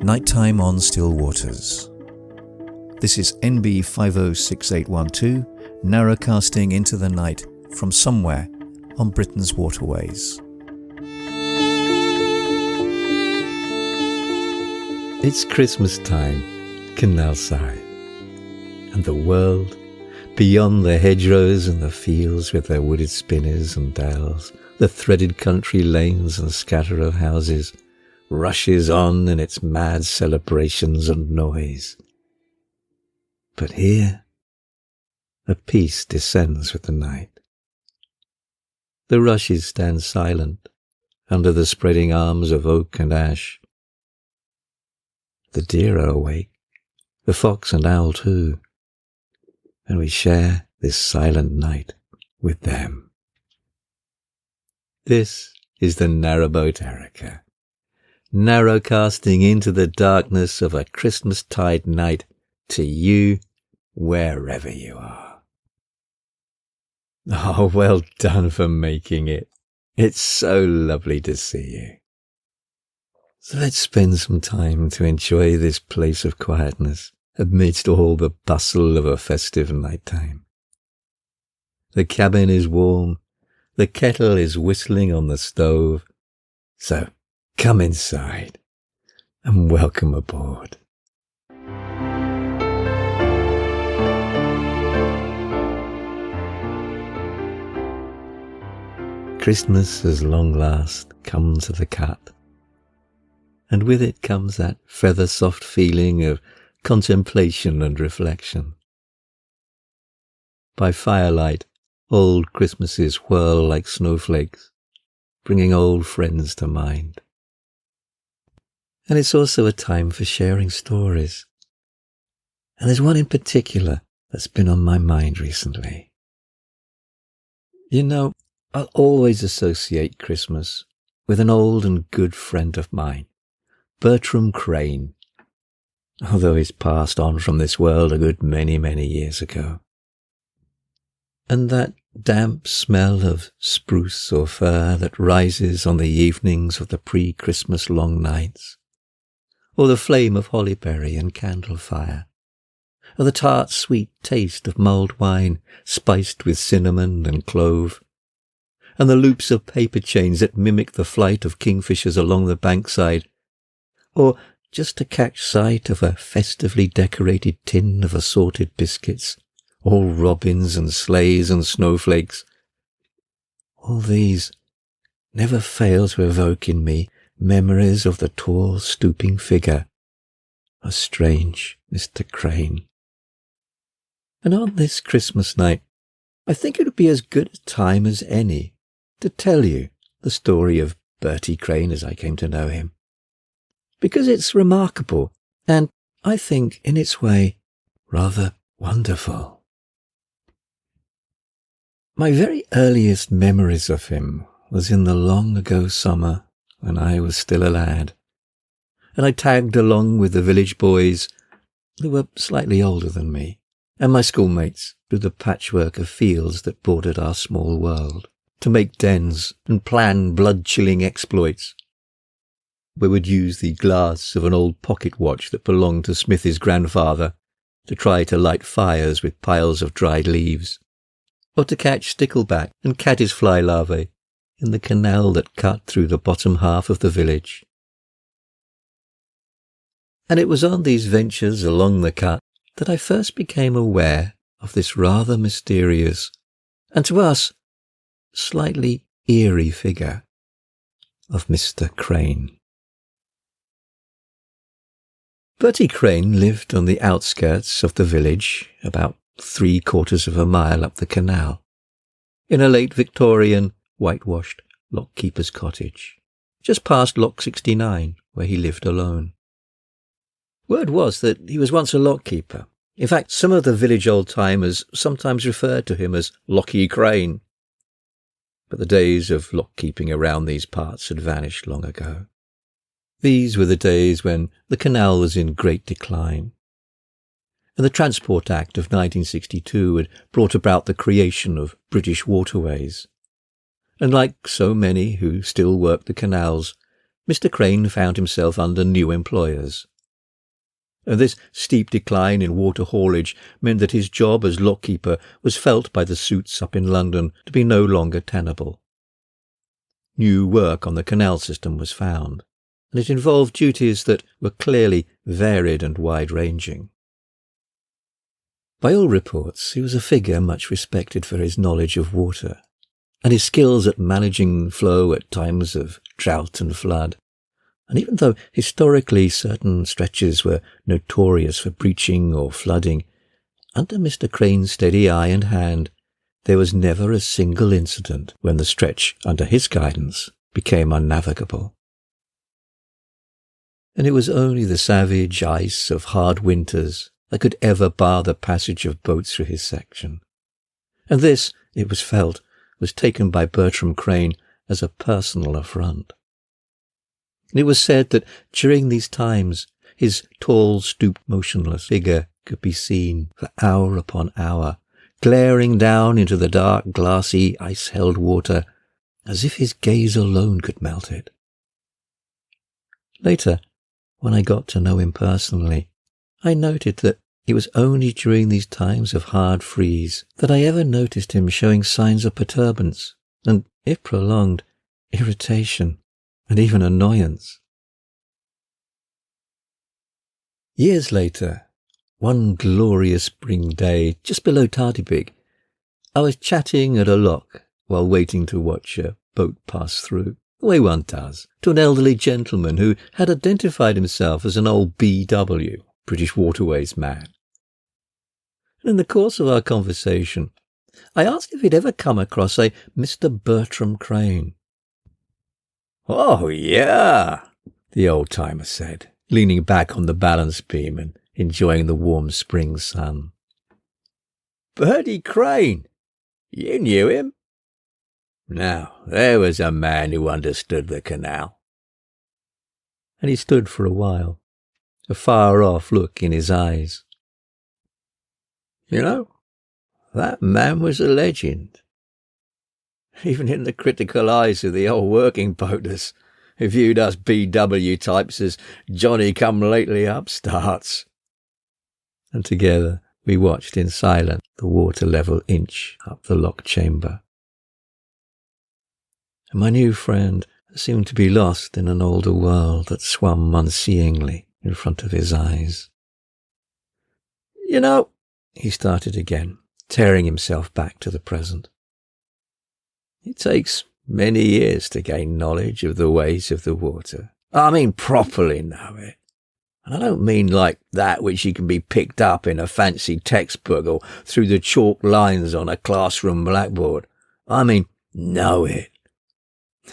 Nighttime on Still Waters. This is NB 506812, narrowcasting into the night from somewhere on Britain's waterways. It's Christmas time, canal-side, and the world, beyond the hedgerows and the fields with their wooded spinners and dells, the threaded country lanes and scatter of houses, rushes on in its mad celebrations and noise. But here, a peace descends with the night. The rushes stand silent under the spreading arms of oak and ash. The deer are awake, the fox and owl too, and we share this silent night with them. This is the narrowboat Erica, narrowcasting into the darkness of a Christmastide night to you wherever you are. Oh, well done for making it. It's so lovely to see you. So let's spend some time to enjoy this place of quietness amidst all the bustle of a festive nighttime. The cabin is warm, the kettle is whistling on the stove, so come inside and welcome aboard. Christmas has long last come to the cut, and with it comes that feather-soft feeling of contemplation and reflection. By firelight, old Christmases whirl like snowflakes, bringing old friends to mind. And it's also a time for sharing stories. And there's one in particular that's been on my mind recently. You know, I'll always associate Christmas with an old and good friend of mine, Bertrum Crane, although he's passed on from this world a good many, many years ago. And that damp smell of spruce or fir that rises on the evenings of the pre-Christmas long nights, or the flame of hollyberry and candle fire, or the tart sweet taste of mulled wine spiced with cinnamon and clove, and the loops of paper chains that mimic the flight of kingfishers along the bankside, or just to catch sight of a festively decorated tin of assorted biscuits, all robins and sleighs and snowflakes. All these never fail to evoke in me memories of the tall, stooping figure of strange Mr. Crane. And on this Christmas night, I think it would be as good a time as any to tell you the story of Bertie Crane as I came to know him, because it's remarkable and, I think, in its way, rather wonderful. My very earliest memories of him was in the long-ago summer when I was still a lad, and I tagged along with the village boys, who were slightly older than me, and my schoolmates through the patchwork of fields that bordered our small world, to make dens and plan blood-chilling exploits. We would use the glass of an old pocket watch that belonged to Smithy's grandfather to try to light fires with piles of dried leaves, or to catch stickleback and caddisfly larvae in the canal that cut through the bottom half of the village. And it was on these ventures along the cut that I first became aware of this rather mysterious, and to us, slightly eerie figure of Mr. Crane. Bertie Crane lived on the outskirts of the village, about 3/4 of a mile up the canal, in a late Victorian, whitewashed lockkeeper's cottage, just past Lock 69, where he lived alone. Word was that he was once a lockkeeper. In fact, some of the village old-timers sometimes referred to him as Lockie Crane. But the days of lockkeeping around these parts had vanished long ago. These were the days when the canal was in great decline, and the Transport Act of 1962 had brought about the creation of British waterways. And like so many who still worked the canals, Mr. Crane found himself under new employers. And this steep decline in water haulage meant that his job as lockkeeper was felt by the suits up in London to be no longer tenable. New work on the canal system was found, and it involved duties that were clearly varied and wide-ranging. By all reports, he was a figure much respected for his knowledge of water, and his skills at managing flow at times of drought and flood. And even though historically certain stretches were notorious for breaching or flooding, under Mr. Crane's steady eye and hand, there was never a single incident when the stretch under his guidance became unnavigable. And it was only the savage ice of hard winters that could ever bar the passage of boats through his section. And this, it was felt, was taken by Bertram Crane as a personal affront. It was said that during these times his tall, stooped, motionless figure could be seen for hour upon hour, glaring down into the dark, glassy, ice-held water, as if his gaze alone could melt it. Later, when I got to know him personally, I noted that it was only during these times of hard freeze that I ever noticed him showing signs of perturbance, and, if prolonged, irritation, and even annoyance. Years later, one glorious spring day just below Tardybig, I was chatting at a lock while waiting to watch a boat pass through, the way one does, to an elderly gentleman who had identified himself as an old BW, British Waterways man. And in the course of our conversation, I asked if he'd ever come across a Mr. Bertram Crane. "Oh, yeah," the old-timer said, leaning back on the balance beam and enjoying the warm spring sun. "Bertie Crane, you knew him? Now, there was a man who understood the canal." And he stood for a while, a far-off look in his eyes. "You know, that man was a legend. Even in the critical eyes of the old working boaters, who viewed us BW types as Johnny-come-lately upstarts." And together we watched in silence the water level inch up the lock chamber. And my new friend seemed to be lost in an older world that swam unseeingly in front of his eyes. "You know," he started again, tearing himself back to the present, "it takes many years to gain knowledge of the ways of the water. I mean properly know it. And I don't mean like that which you can be picked up in a fancy textbook or through the chalk lines on a classroom blackboard. I mean know it.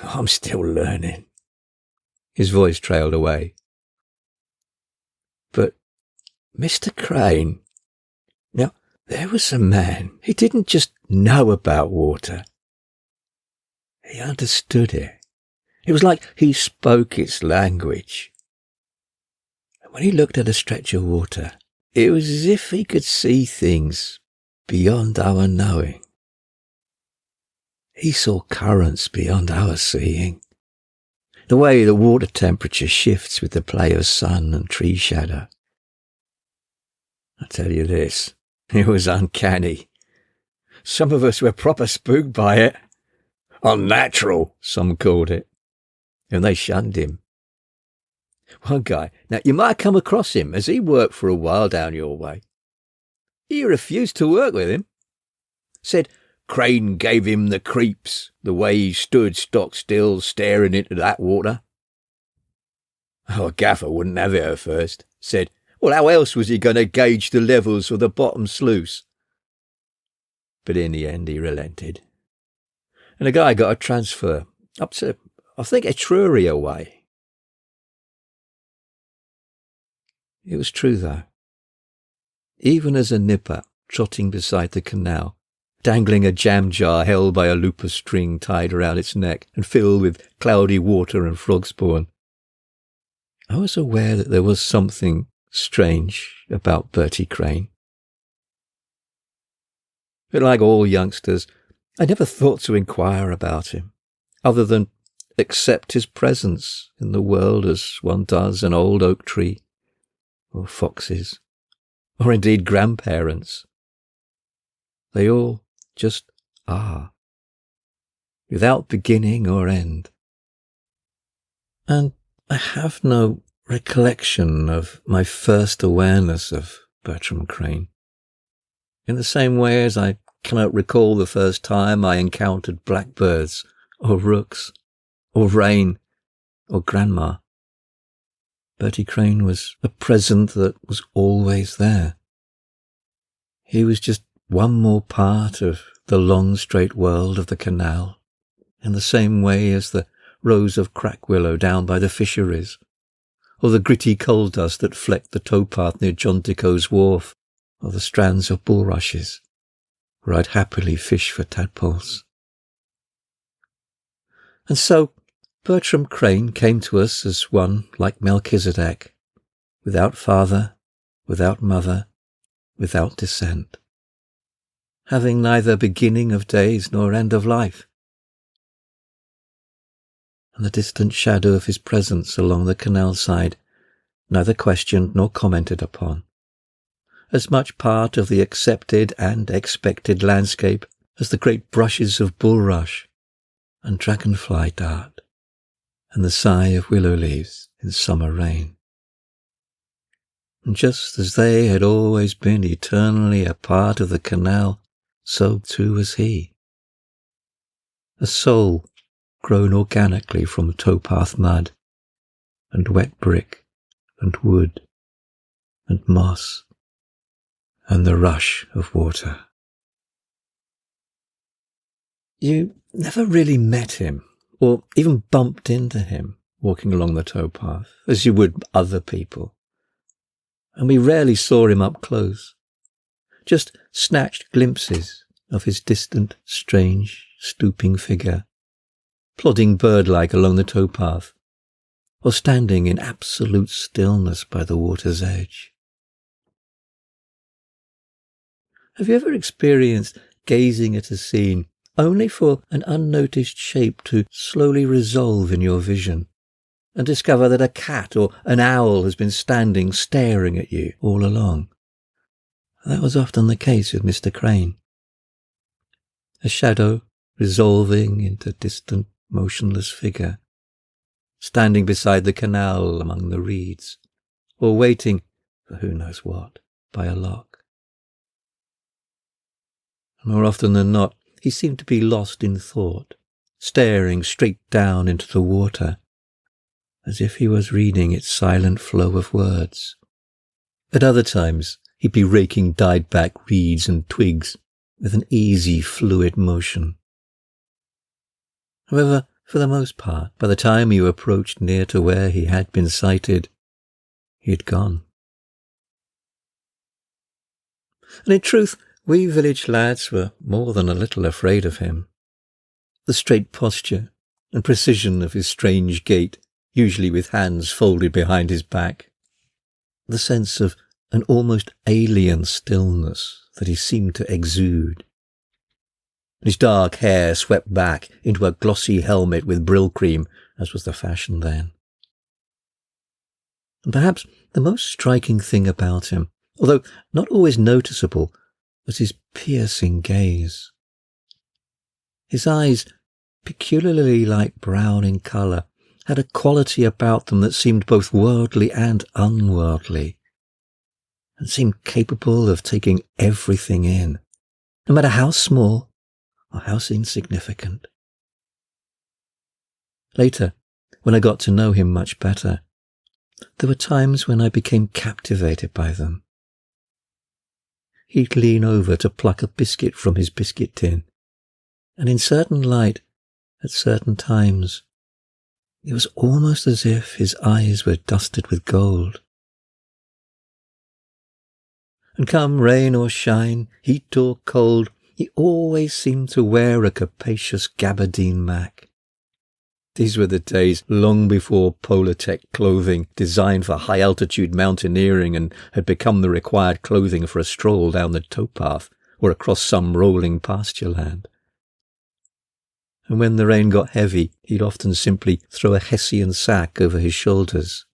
I'm still learning." His voice trailed away. "But Mr. Crane, now there was a man, he didn't just know about water. He understood it. It was like he spoke its language. And when he looked at a stretch of water, it was as if he could see things beyond our knowing. He saw currents beyond our seeing. The way the water temperature shifts with the play of sun and tree shadow. I tell you this, it was uncanny. Some of us were proper spooked by it. Unnatural, some called it. And they shunned him. One guy, now you might have come across him as he worked for a while down your way. He refused to work with him. Said Crane gave him the creeps, the way he stood stock still staring into that water. Oh, Gaffer wouldn't have it at first. Said, well, how else was he going to gauge the levels of the bottom sluice? But in the end he relented. And the guy got a transfer up to, I think, Etruria way. It was true, though. Even as a nipper trotting beside the canal, dangling a jam jar held by a loop of string tied around its neck and filled with cloudy water and frog spawn, I was aware that there was something strange about Bertie Crane. But like all youngsters, I never thought to inquire about him, other than accept his presence in the world as one does an old oak tree, or foxes, or indeed grandparents. They all just are, without beginning or end. And I have no recollection of my first awareness of Bertram Crane, in the same way as I cannot recall the first time I encountered blackbirds, or rooks, or rain, or grandma. Bertie Crane was a present that was always there. He was just one more part of the long straight world of the canal, in the same way as the rows of crack willow down by the fisheries, or the gritty coal dust that flecked the towpath near John Dicko's wharf, or the strands of bulrushes, where I'd happily fish for tadpoles. And so Bertram Crane came to us as one like Melchizedek, without father, without mother, without descent, having neither beginning of days nor end of life. And the distant shadow of his presence along the canal side, neither questioned nor commented upon, as much part of the accepted and expected landscape as the great brushes of bulrush and dragonfly dart, and the sigh of willow leaves in summer rain. And just as they had always been eternally a part of the canal, so too was he. A soul grown organically from towpath mud, and wet brick, and wood, and moss, and the rush of water. You never really met him, or even bumped into him walking along the towpath, as you would other people. And we rarely saw him up close, just snatched glimpses of his distant, strange, stooping figure, plodding bird-like along the towpath, or standing in absolute stillness by the water's edge. Have you ever experienced gazing at a scene only for an unnoticed shape to slowly resolve in your vision, and discover that a cat or an owl has been standing staring at you all along? That was often the case with Mr. Crane. A shadow resolving into distant, motionless figure, standing beside the canal among the reeds, or waiting for who knows what by a lock. More often than not, he seemed to be lost in thought, staring straight down into the water, as if he was reading its silent flow of words. At other times, he'd be raking dyed-back reeds and twigs with an easy, fluid motion. However, for the most part, by the time you approached near to where he had been sighted, he had gone. And in truth, we village lads were more than a little afraid of him. The straight posture and precision of his strange gait, usually with hands folded behind his back, the sense of an almost alien stillness that he seemed to exude. His dark hair swept back into a glossy helmet with brill cream, as was the fashion then. And perhaps the most striking thing about him, although not always noticeable, was his piercing gaze. His eyes, peculiarly light brown in colour, had a quality about them that seemed both worldly and unworldly, and seemed capable of taking everything in, no matter how small or how insignificant. Later, when I got to know him much better, there were times when I became captivated by them. He'd lean over to pluck a biscuit from his biscuit tin, and in certain light, at certain times, it was almost as if his eyes were dusted with gold. And come rain or shine, heat or cold, he always seemed to wear a capacious gabardine mac. These were the days long before Polartec clothing, designed for high-altitude mountaineering and had become the required clothing for a stroll down the towpath, or across some rolling pasture land. And when the rain got heavy, he'd often simply throw a Hessian sack over his shoulders,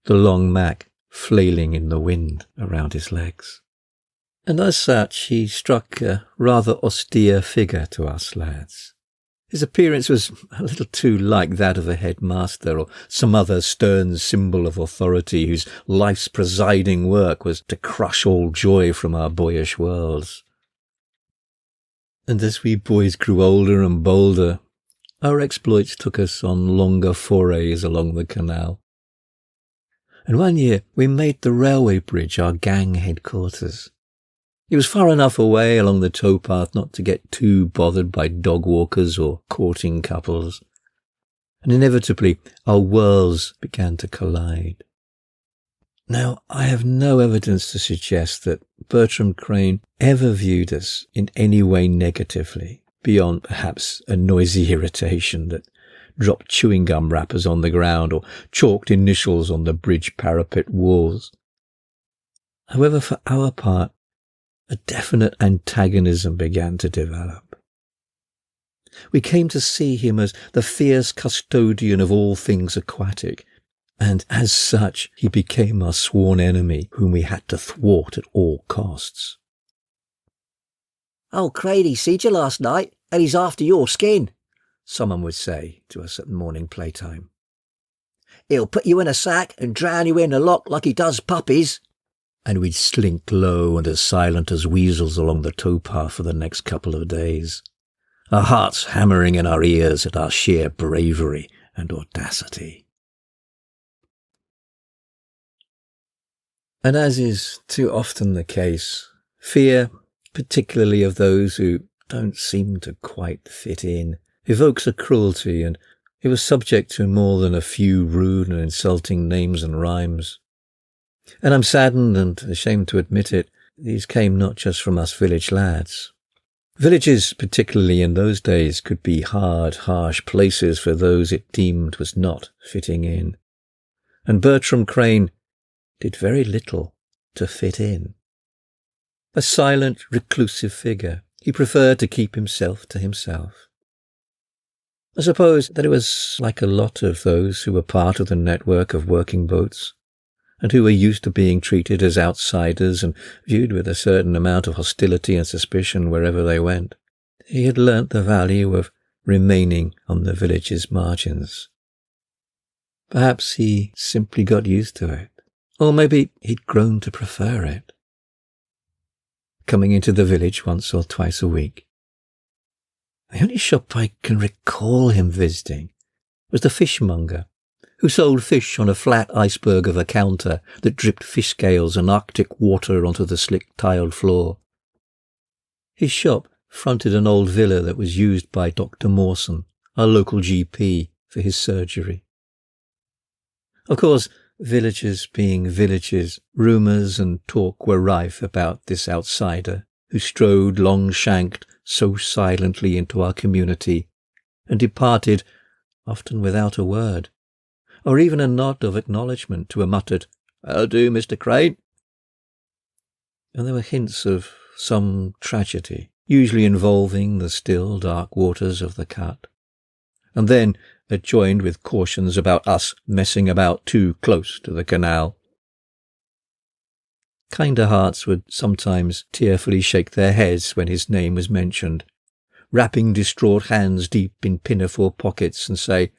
the long mac flailing in the wind around his legs. And as such, he struck a rather austere figure to us lads. His appearance was a little too like that of a headmaster or some other stern symbol of authority whose life's presiding work was to crush all joy from our boyish worlds. And as we boys grew older and bolder, our exploits took us on longer forays along the canal. And one year we made the railway bridge our gang headquarters. It was far enough away along the towpath not to get too bothered by dog walkers or courting couples. And inevitably our worlds began to collide. Now, I have no evidence to suggest that Bertram Crane ever viewed us in any way negatively, beyond perhaps a noisy irritation that dropped chewing gum wrappers on the ground or chalked initials on the bridge parapet walls. However, for our part, a definite antagonism began to develop. We came to see him as the fierce custodian of all things aquatic, and as such he became our sworn enemy whom we had to thwart at all costs. "Old Crady seed you last night, and he's after your skin," someone would say to us at morning playtime. "He'll put you in a sack and drown you in the loch like he does puppies." And we'd slink low and as silent as weasels along the towpath for the next couple of days, our hearts hammering in our ears at our sheer bravery and audacity. And as is too often the case, fear, particularly of those who don't seem to quite fit in, evokes a cruelty, and it was subject to more than a few rude and insulting names and rhymes. And I'm saddened and ashamed to admit it, these came not just from us village lads. Villages, particularly in those days, could be hard, harsh places for those it deemed was not fitting in. And Bertram Crane did very little to fit in. A silent, reclusive figure, he preferred to keep himself to himself. I suppose that it was like a lot of those who were part of the network of working boats, and who were used to being treated as outsiders and viewed with a certain amount of hostility and suspicion wherever they went. He had learnt the value of remaining on the village's margins. Perhaps he simply got used to it, or maybe he'd grown to prefer it. Coming into the village once or twice a week. The only shop I can recall him visiting was the fishmonger, who sold fish on a flat iceberg of a counter that dripped fish scales and Arctic water onto the slick-tiled floor. His shop fronted an old villa that was used by Dr. Mawson, our local GP, for his surgery. Of course, villages being villages, rumours and talk were rife about this outsider who strode long-shanked so silently into our community and departed, often without a word, or even a nod of acknowledgement to a muttered, "How do, Mr. Crane?" And there were hints of some tragedy, usually involving the still, dark waters of the cut, and then adjoined with cautions about us messing about too close to the canal. Kinder hearts would sometimes tearfully shake their heads when his name was mentioned, wrapping distraught hands deep in pinafore pockets and say,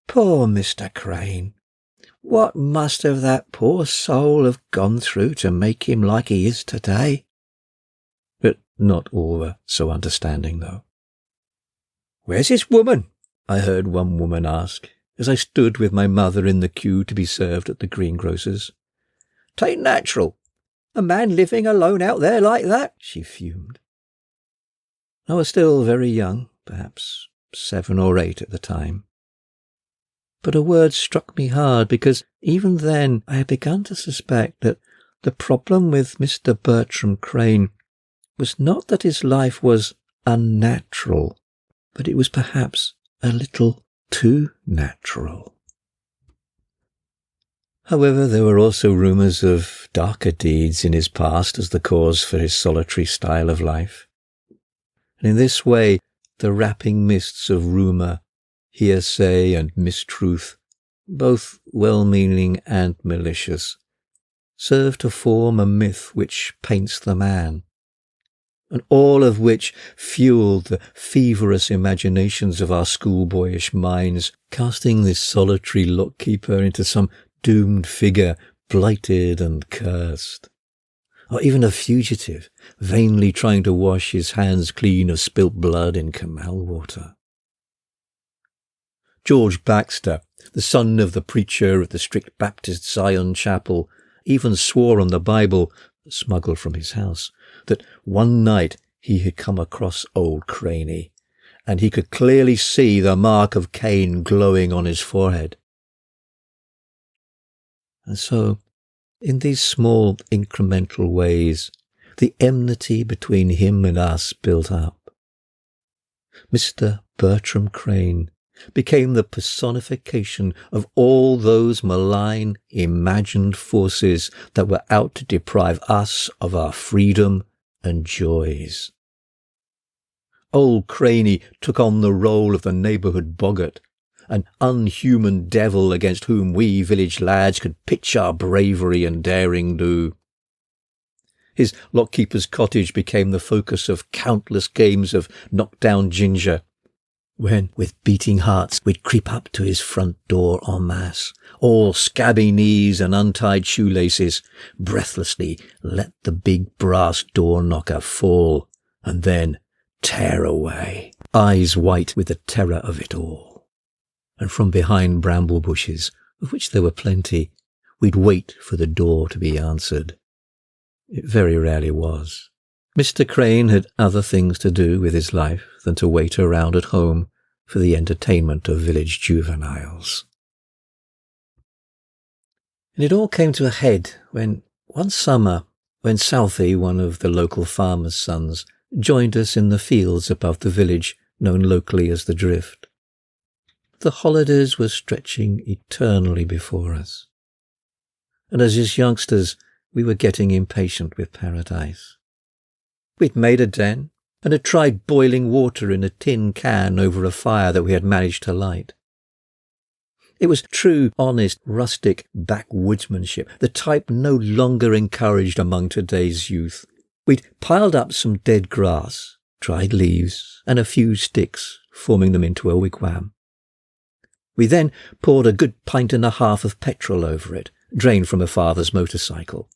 "Poor Mr. Crane, what must have that poor soul have gone through to make him like he is today?" But not all were so understanding, though. "Where's his woman?" I heard one woman ask, as I stood with my mother in the queue to be served at the greengrocer's. "'Tain't natural. A man living alone out there like that," she fumed. I was still very young, perhaps 7 or 8 at the time. But a word struck me hard, because even then I had begun to suspect that the problem with Mr. Bertram Crane was not that his life was unnatural, but it was perhaps a little too natural. However, there were also rumours of darker deeds in his past as the cause for his solitary style of life. And in this way, the wrapping mists of rumour, hearsay and mistruth, both well-meaning and malicious, serve to form a myth which paints the man, and all of which fueled the feverous imaginations of our schoolboyish minds, casting this solitary lockkeeper into some doomed figure, blighted and cursed, or even a fugitive, vainly trying to wash his hands clean of spilt blood in canal water. George Baxter, the son of the preacher at the strict Baptist Zion Chapel, even swore on the Bible, smuggled from his house, that one night he had come across old Craney, and he could clearly see the mark of Cain glowing on his forehead. And so, in these small incremental ways, the enmity between him and us built up. Mr. Bertram Crane became the personification of all those malign, imagined forces that were out to deprive us of our freedom and joys. Old Craney took on the role of the neighbourhood boggart, an unhuman devil against whom we village lads could pitch our bravery and daring do. His lockkeeper's cottage became the focus of countless games of knock-down ginger, when, with beating hearts, we'd creep up to his front door en masse, all scabby knees and untied shoelaces, breathlessly let the big brass door knocker fall, and then tear away, eyes white with the terror of it all. And from behind bramble bushes, of which there were plenty, we'd wait for the door to be answered. It very rarely was. Mr. Crane had other things to do with his life than to wait around at home for the entertainment of village juveniles. And it all came to a head when, one summer, when Southey, one of the local farmers' sons, joined us in the fields above the village, known locally as the Drift. The holidays were stretching eternally before us, and as his youngsters we were getting impatient with paradise. We'd made a den, and had tried boiling water in a tin can over a fire that we had managed to light. It was true, honest, rustic backwoodsmanship, the type no longer encouraged among today's youth. We'd piled up some dead grass, dried leaves, and a few sticks, forming them into a wigwam. We then poured a good pint and a half of petrol over it, drained from a father's motorcycle,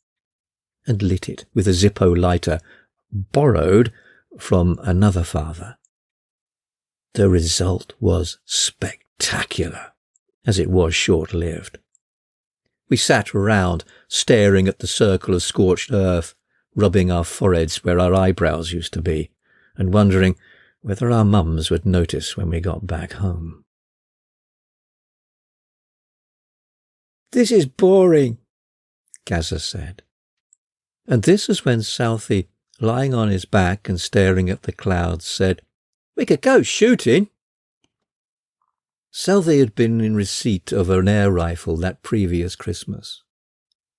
and lit it with a Zippo lighter, borrowed from another father. The result was spectacular, as it was short-lived. We sat round, staring at the circle of scorched earth, rubbing our foreheads where our eyebrows used to be, and wondering whether our mums would notice when we got back home. "This is boring," Gazza said. And this is when Southey, lying on his back and staring at the clouds, said, "We could go shooting." Southey had been in receipt of an air rifle that previous Christmas.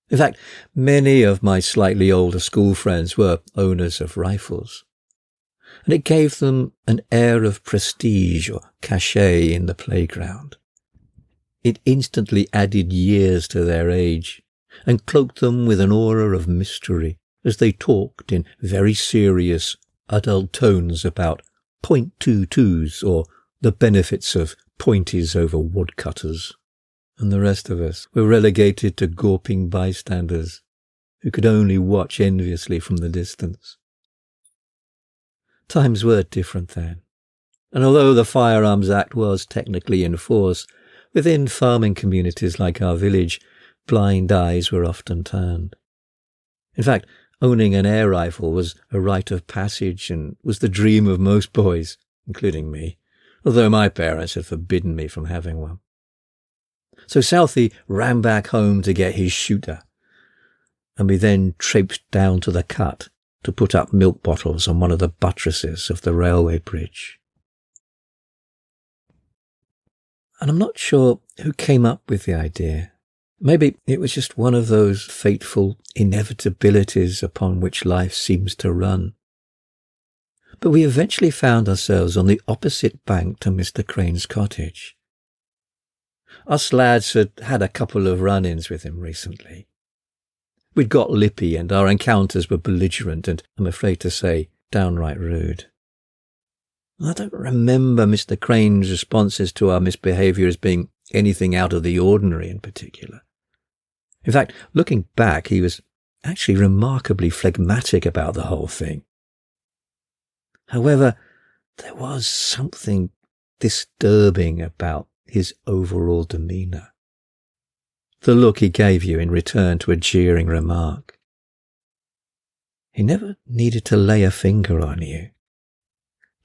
In fact, many of my slightly older school friends were owners of rifles, and it gave them an air of prestige or cachet in the playground. It instantly added years to their age, and cloaked them with an aura of mystery as they talked in very serious, adult tones about .22s or the benefits of pointies over woodcutters. And the rest of us were relegated to gawping bystanders who could only watch enviously from the distance. Times were different then, and although the Firearms Act was technically in force, within farming communities like our village, blind eyes were often turned. In fact, owning an air rifle was a rite of passage and was the dream of most boys, including me, although my parents had forbidden me from having one. So Southey ran back home to get his shooter, and we then traipsed down to the cut to put up milk bottles on one of the buttresses of the railway bridge. And I'm not sure who came up with the idea, Maybe it was just one of those fateful inevitabilities upon which life seems to run. But we eventually found ourselves on the opposite bank to Mr. Crane's cottage. Us lads had had a couple of run-ins with him recently. We'd got lippy and our encounters were belligerent and, I'm afraid to say, downright rude. I don't remember Mr. Crane's responses to our misbehaviour as being anything out of the ordinary in particular. In fact, looking back, he was actually remarkably phlegmatic about the whole thing. However, there was something disturbing about his overall demeanour. The look he gave you in return to a jeering remark. He never needed to lay a finger on you.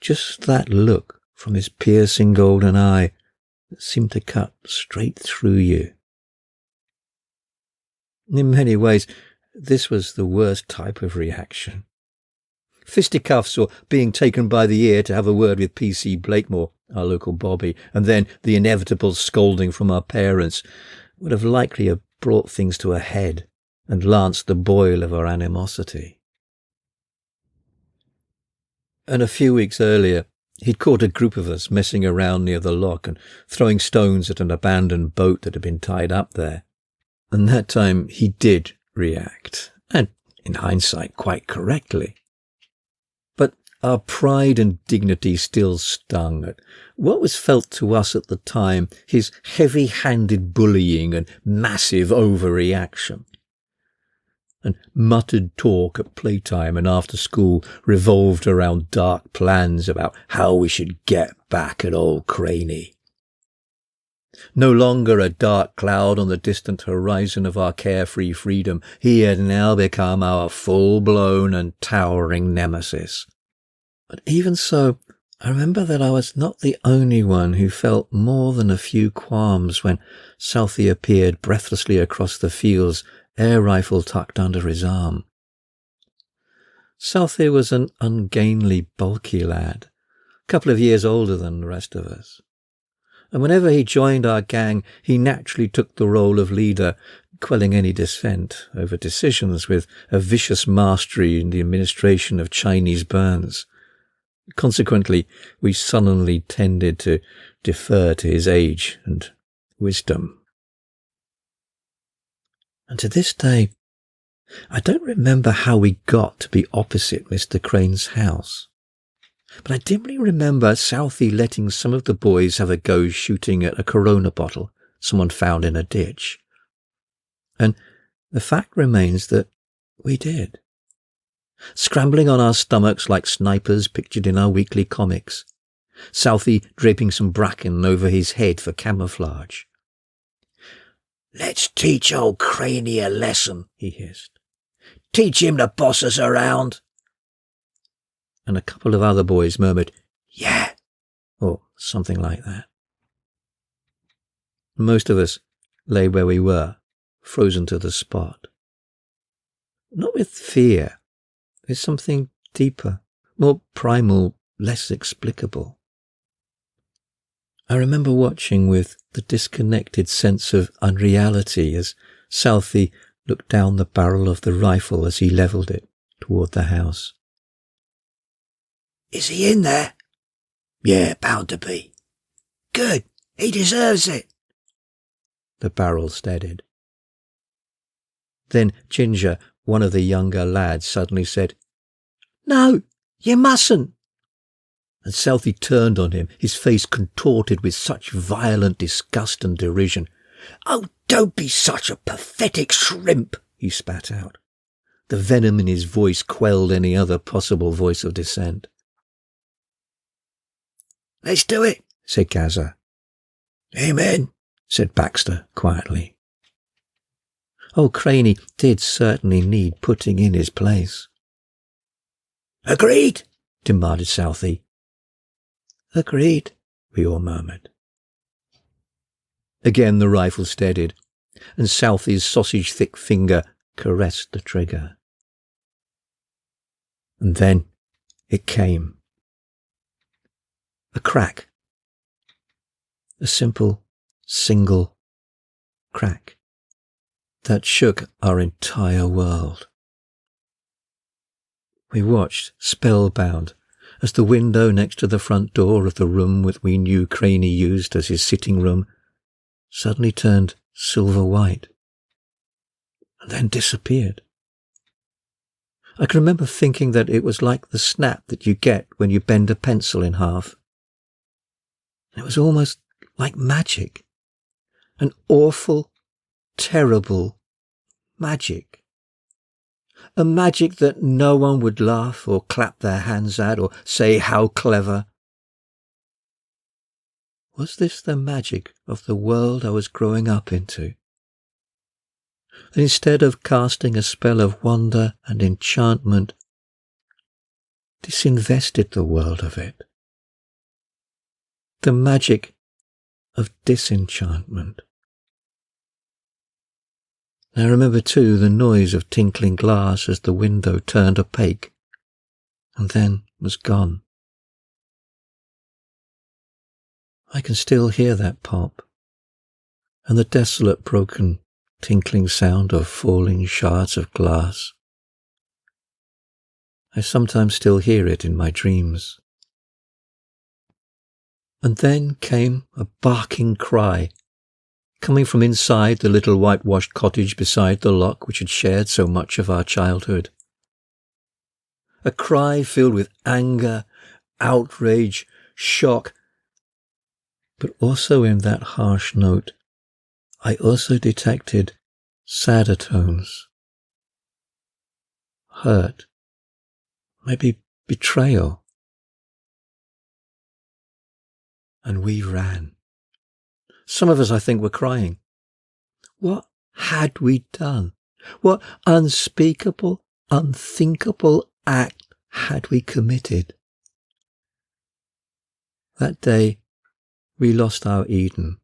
Just that look from his piercing golden eye that seemed to cut straight through you. In many ways, this was the worst type of reaction. Fisticuffs or being taken by the ear to have a word with P.C. Blakemore, our local bobby, and then the inevitable scolding from our parents would have likely have brought things to a head and lanced the boil of our animosity. And a few weeks earlier, he'd caught a group of us messing around near the lock and throwing stones at an abandoned boat that had been tied up there. And that time he did react, and in hindsight quite correctly. But our pride and dignity still stung at what was felt to us at the time his heavy-handed bullying and massive overreaction. And muttered talk at playtime and after school revolved around dark plans about how we should get back at old Craney. No longer a dark cloud on the distant horizon of our carefree freedom, he had now become our full-blown and towering nemesis. But even so, I remember that I was not the only one who felt more than a few qualms when Southey appeared breathlessly across the fields, air rifle tucked under his arm. Southey was an ungainly, bulky lad, a couple of years older than the rest of us. And whenever he joined our gang, he naturally took the role of leader, quelling any dissent over decisions with a vicious mastery in the administration of Chinese burns. Consequently, we sullenly tended to defer to his age and wisdom. And to this day, I don't remember how we got to be opposite Mr. Crane's house. But I dimly remember Southey letting some of the boys have a go shooting at a Corona bottle someone found in a ditch. And the fact remains that we did. Scrambling on our stomachs like snipers pictured in our weekly comics, Southey draping some bracken over his head for camouflage. "Let's teach old Craney a lesson," he hissed. "Teach him to boss us around." And a couple of other boys murmured, "Yeah," or something like that. Most of us lay where we were, frozen to the spot. Not with fear, with something deeper, more primal, less explicable. I remember watching with the disconnected sense of unreality as Southey looked down the barrel of the rifle as he levelled it toward the house. "Is he in there?" "Yeah, bound to be." "Good, he deserves it." The barrel steadied. Then Ginger, one of the younger lads, suddenly said, "No, you mustn't." and Southey turned on him, his face contorted with such violent disgust and derision. "Oh, don't be such a pathetic shrimp," he spat out. The venom in his voice quelled any other possible voice of dissent. "Let's do it," said Gazza. "Amen," said Baxter quietly. Old Craney did certainly need putting in his place. "Agreed," demanded Southey. "Agreed," we all murmured. Again the rifle steadied, and Southey's sausage-thick finger caressed the trigger. And then it came. A crack. A simple, single crack. that shook our entire world. We watched, spellbound, as the window next to the front door of the room that we knew Craney used as his sitting room suddenly turned silver white and then disappeared. I can remember thinking that it was like the snap that you get when you bend a pencil in half. It was almost like magic, an awful, terrible magic. A magic that no one would laugh or clap their hands at or say how clever. Was this the magic of the world I was growing up into? That instead of casting a spell of wonder and enchantment, disinvested the world of it. The magic of disenchantment. I remember too the noise of tinkling glass as the window turned opaque and then was gone. I can still hear that pop and the desolate broken tinkling sound of falling shards of glass. I sometimes still hear it in my dreams. And then came a barking cry, coming from inside the little whitewashed cottage beside the loch which had shared so much of our childhood. A cry filled with anger, outrage, shock, but also in that harsh note, I also detected sadder tones. Hurt, maybe betrayal. And we ran. Some of us, I think, were crying. What had we done? What unspeakable, unthinkable act had we committed? That day, we lost our Eden.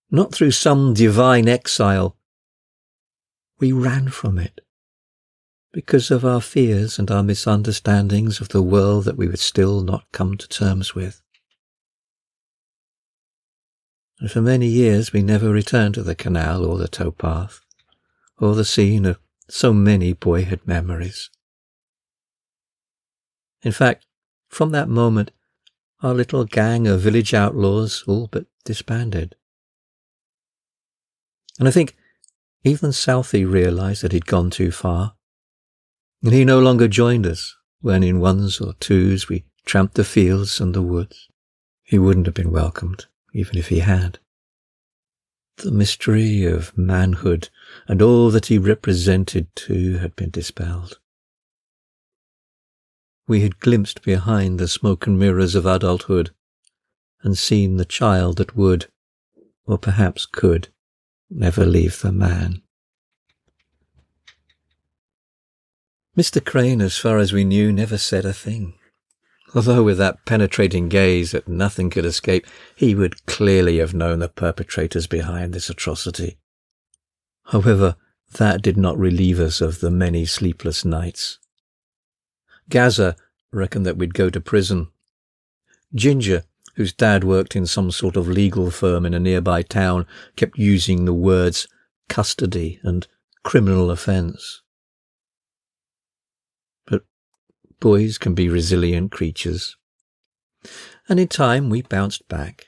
Not through some divine exile. We ran from it because of our fears and our misunderstandings of the world that we would still not come to terms with. And for many years we never returned to the canal or the towpath, or the scene of so many boyhood memories. In fact, from that moment, our little gang of village outlaws all but disbanded. And I think even Southey realised that he'd gone too far, and he no longer joined us when in ones or twos we tramped the fields and the woods. He wouldn't have been welcomed, even if he had. The mystery of manhood and all that he represented too had been dispelled. We had glimpsed behind the smoke and mirrors of adulthood and seen the child that would, or perhaps could, never leave the man. Mr. Crane, as far as we knew, never said a thing. Although with that penetrating gaze that nothing could escape, he would clearly have known the perpetrators behind this atrocity. However, that did not relieve us of the many sleepless nights. Gaza reckoned that we'd go to prison. Ginger, whose dad worked in some sort of legal firm in a nearby town, kept using the words custody and criminal offence. But boys can be resilient creatures, and in time we bounced back.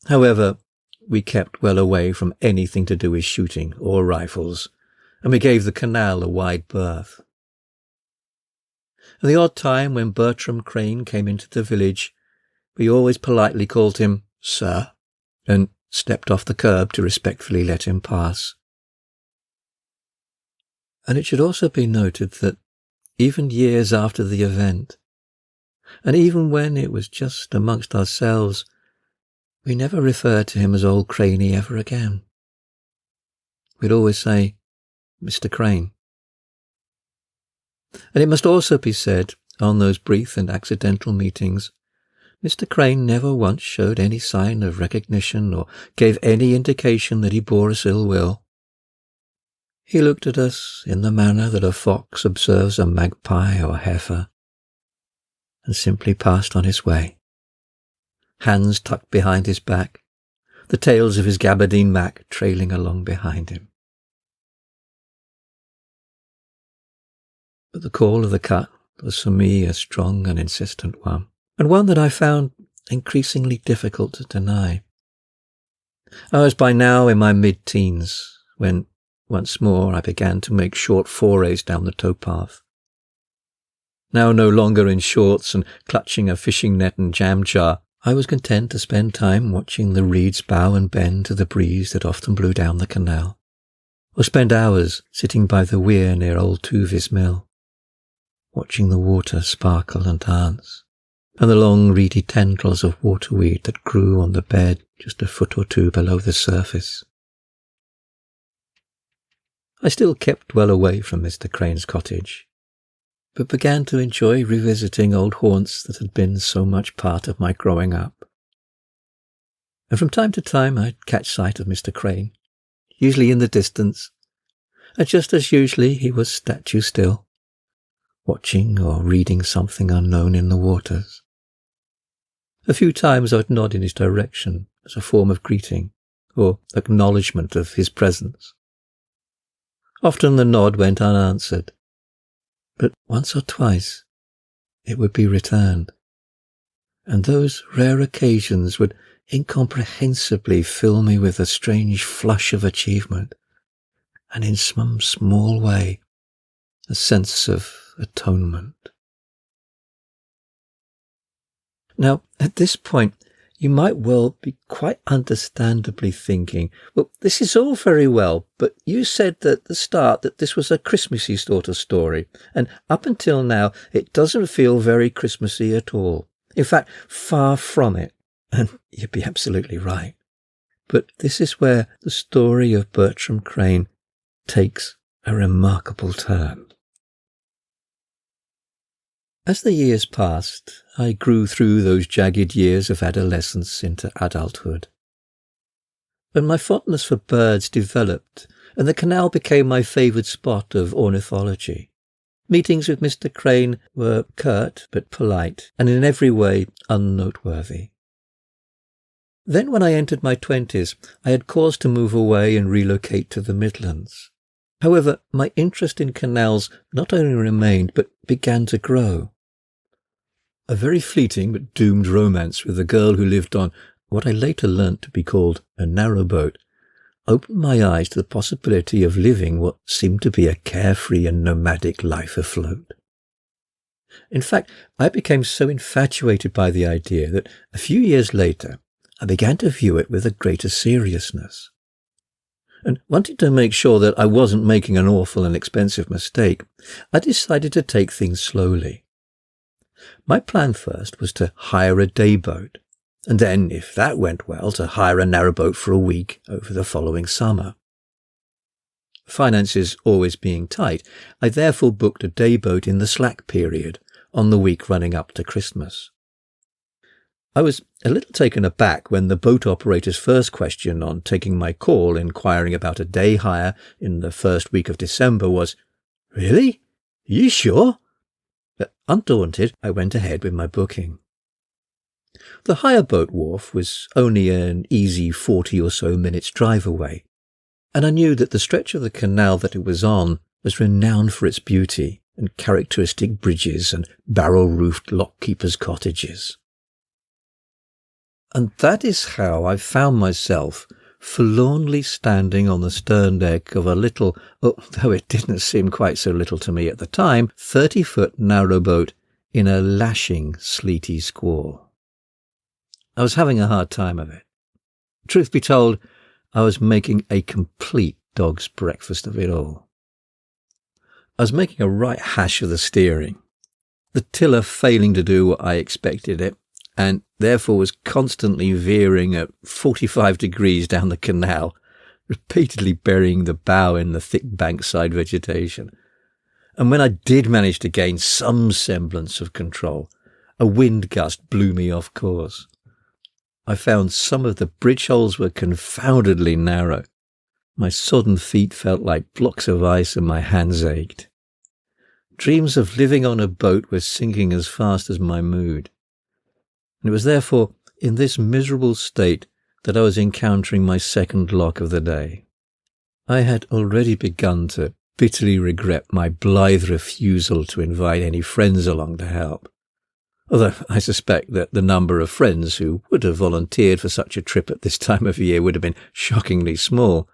However, we kept well away from anything to do with shooting or rifles, and we gave the canal a wide berth. At the odd time when Bertrum Crane came into the village, we always politely called him Sir, and stepped off the curb to respectfully let him pass. And it should also be noted that even years after the event, and even when it was just amongst ourselves, we never referred to him as Old Craney ever again. We'd always say, Mr. Crane. And it must also be said, on those brief and accidental meetings, Mr. Crane never once showed any sign of recognition or gave any indication that he bore us ill will. He looked at us in the manner that a fox observes a magpie or heifer, and simply passed on his way, hands tucked behind his back, the tails of his gabardine mac trailing along behind him. but the call of the cut was for me a strong and insistent one, and one that I found increasingly difficult to deny. I was by now in my mid-teens when once more I began to make short forays down the towpath. Now no longer in shorts and clutching a fishing net and jam jar, I was content to spend time watching the reeds bow and bend to the breeze that often blew down the canal, or spend hours sitting by the weir near old Tuvis mill, watching the water sparkle and dance, and the long reedy tendrils of waterweed that grew on the bed just a foot or two below the surface. I still kept well away from Mr. Crane's cottage, but began to enjoy revisiting old haunts that had been so much part of my growing up. And from time to time I'd catch sight of Mr. Crane, usually in the distance, and just as usually he was statue still, watching or reading something unknown in the waters. A few times I would nod in his direction as a form of greeting or acknowledgement of his presence. Often the nod went unanswered, but once or twice it would be returned, and those rare occasions would incomprehensibly fill me with a strange flush of achievement, and in some small way a sense of atonement. Now, at this point, you might well be quite understandably thinking, well, this is all very well, but you said at the start that this was a Christmassy sort of story, and up until now it doesn't feel very Christmassy at all. In fact, far from it. And you'd be absolutely right. But this is where the story of Bertram Crane takes a remarkable turn. As the years passed, I grew through those jagged years of adolescence into adulthood. And my fondness for birds developed, and the canal became my favoured spot of ornithology. Meetings with Mr. Crane were curt but polite, and in every way unnoteworthy. Then when I entered my 20s, I had cause to move away and relocate to the Midlands. However, my interest in canals not only remained, but began to grow. A very fleeting but doomed romance with a girl who lived on what I later learnt to be called a narrowboat opened my eyes to the possibility of living what seemed to be a carefree and nomadic life afloat. In fact, I became so infatuated by the idea that a few years later I began to view it with a greater seriousness. And wanting to make sure that I wasn't making an awful and expensive mistake, I decided to take things slowly. My plan first was to hire a day boat, and then, if that went well, to hire a narrowboat for a week over the following summer. Finances always being tight, I therefore booked a day boat in the slack period, on the week running up to Christmas. I was a little taken aback when the boat operator's first question on taking my call inquiring about a day hire in the first week of December was, "Really? Are you sure?" But undaunted, I went ahead with my booking. The hire boat wharf was only an easy 40 or so minutes drive away, and I knew that the stretch of the canal that it was on was renowned for its beauty and characteristic bridges and barrel-roofed lock-keepers' cottages. And that is how I found myself forlornly standing on the stern deck of a little, though it didn't seem quite so little to me at the time, 30-foot narrowboat in a lashing, sleety squall. I was having a hard time of it. Truth be told, I was making a complete dog's breakfast of it all. I was making a right hash of the steering, the tiller failing to do what I expected it, and therefore was constantly veering at 45 degrees down the canal, repeatedly burying the bow in the thick bankside vegetation. And when I did manage to gain some semblance of control, a wind gust blew me off course. I found some of the bridge holes were confoundedly narrow. My sodden feet felt like blocks of ice and my hands ached. Dreams of living on a boat were sinking as fast as my mood. And it was therefore in this miserable state that I was encountering my second lock of the day. I had already begun to bitterly regret my blithe refusal to invite any friends along to help, although I suspect that the number of friends who would have volunteered for such a trip at this time of year would have been shockingly small.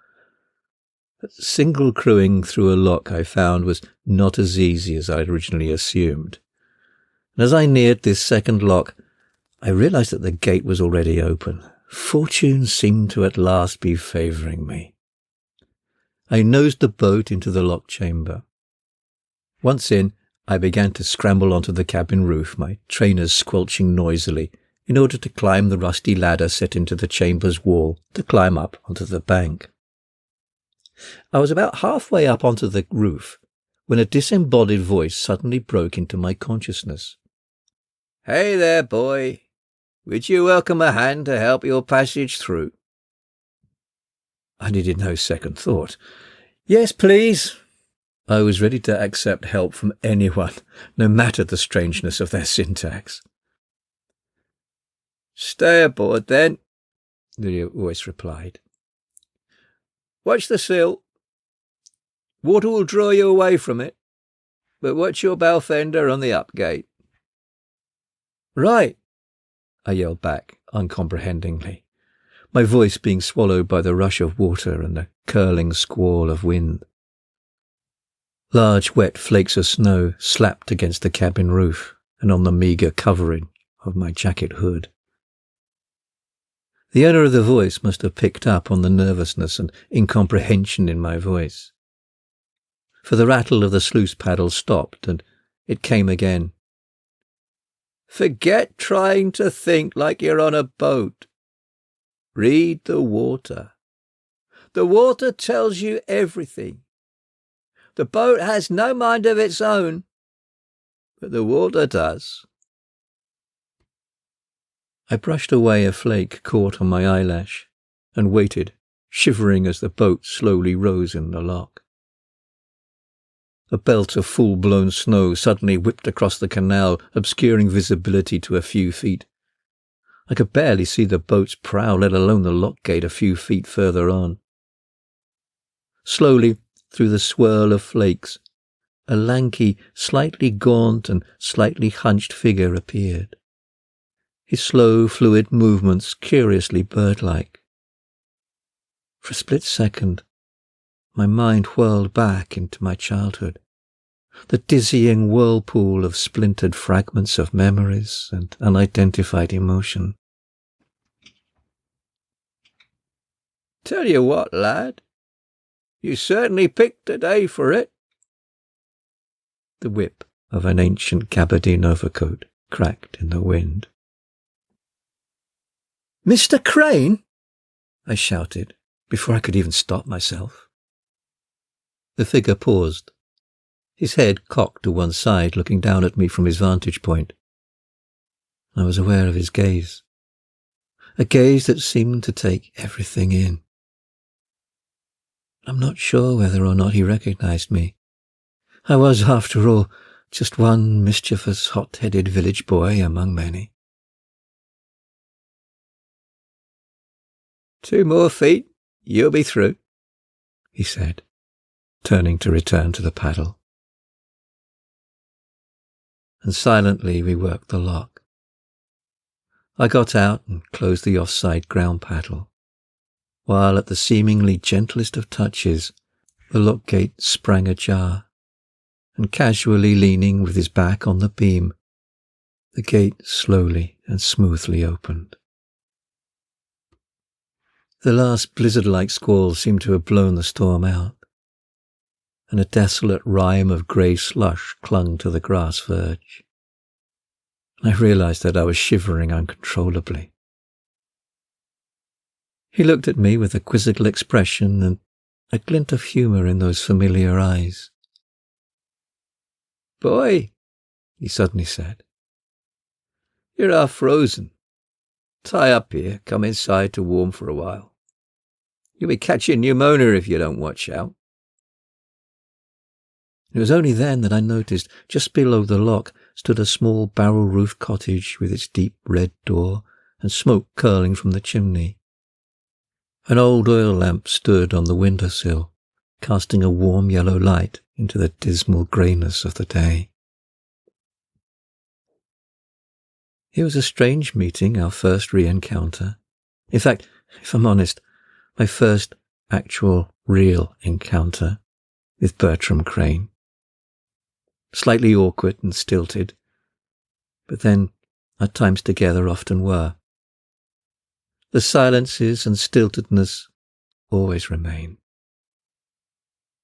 Single crewing through a lock, I found, was not as easy as I had originally assumed. And as I neared this second lock, I realized that the gate was already open. Fortune seemed to at last be favouring me. I nosed the boat into the lock chamber. Once in, I began to scramble onto the cabin roof, my trainers squelching noisily, in order to climb the rusty ladder set into the chamber's wall to climb up onto the bank. I was about halfway up onto the roof when a disembodied voice suddenly broke into my consciousness. "Hey there, boy. Would you welcome a hand to help your passage through?" I needed no second thought. "Yes, please." I was ready to accept help from anyone, no matter the strangeness of their syntax. "Stay aboard, then," the voice replied. "Watch the sill. Water will draw you away from it, but watch your bow fender on the up gate." "Right," I yelled back, uncomprehendingly, my voice being swallowed by the rush of water and the curling squall of wind. Large wet flakes of snow slapped against the cabin roof and on the meagre covering of my jacket hood. The owner of the voice must have picked up on the nervousness and incomprehension in my voice, for the rattle of the sluice paddle stopped and it came again. "Forget trying to think like you're on a boat. Read the water. The water tells you everything. The boat has no mind of its own, but the water does." I brushed away a flake caught on my eyelash and waited, shivering as the boat slowly rose in the lock. A belt of full-blown snow suddenly whipped across the canal, obscuring visibility to a few feet. I could barely see the boat's prow, let alone the lock gate a few feet further on. Slowly, through the swirl of flakes, a lanky, slightly gaunt and slightly hunched figure appeared, his slow, fluid movements curiously bird-like. For a split second, my mind whirled back into my childhood, the dizzying whirlpool of splintered fragments of memories and unidentified emotion. "Tell you what, lad, you certainly picked a day for it." The whip of an ancient gabardine overcoat cracked in the wind. "Mr. Crane!" I shouted, before I could even stop myself. The figure paused, his head cocked to one side, looking down at me from his vantage point. I was aware of his gaze, a gaze that seemed to take everything in. I'm not sure whether or not he recognized me. I was, after all, just one mischievous, hot-headed village boy among many. "2 more feet, you'll be through," he said, turning to return to the paddle. And silently we worked the lock. I got out and closed the offside ground paddle, while at the seemingly gentlest of touches, the lock gate sprang ajar, and casually leaning with his back on the beam, the gate slowly and smoothly opened. The last blizzard-like squall seemed to have blown the storm out, and a desolate rime of grey slush clung to the grass verge. I realized that I was shivering uncontrollably. He looked at me with a quizzical expression and a glint of humour in those familiar eyes. "Boy," he suddenly said, "you're half frozen. Tie up here, come inside to warm for a while. You'll be catching pneumonia if you don't watch out." It was only then that I noticed, just below the lock, stood a small barrel-roofed cottage with its deep red door and smoke curling from the chimney. An old oil lamp stood on the window-sill, casting a warm yellow light into the dismal greyness of the day. It was a strange meeting, our first re-encounter. In fact, if I'm honest, my first actual, real encounter with Bertram Crane. Slightly awkward and stilted, but then, at times together, often were. The silences and stiltedness always remain.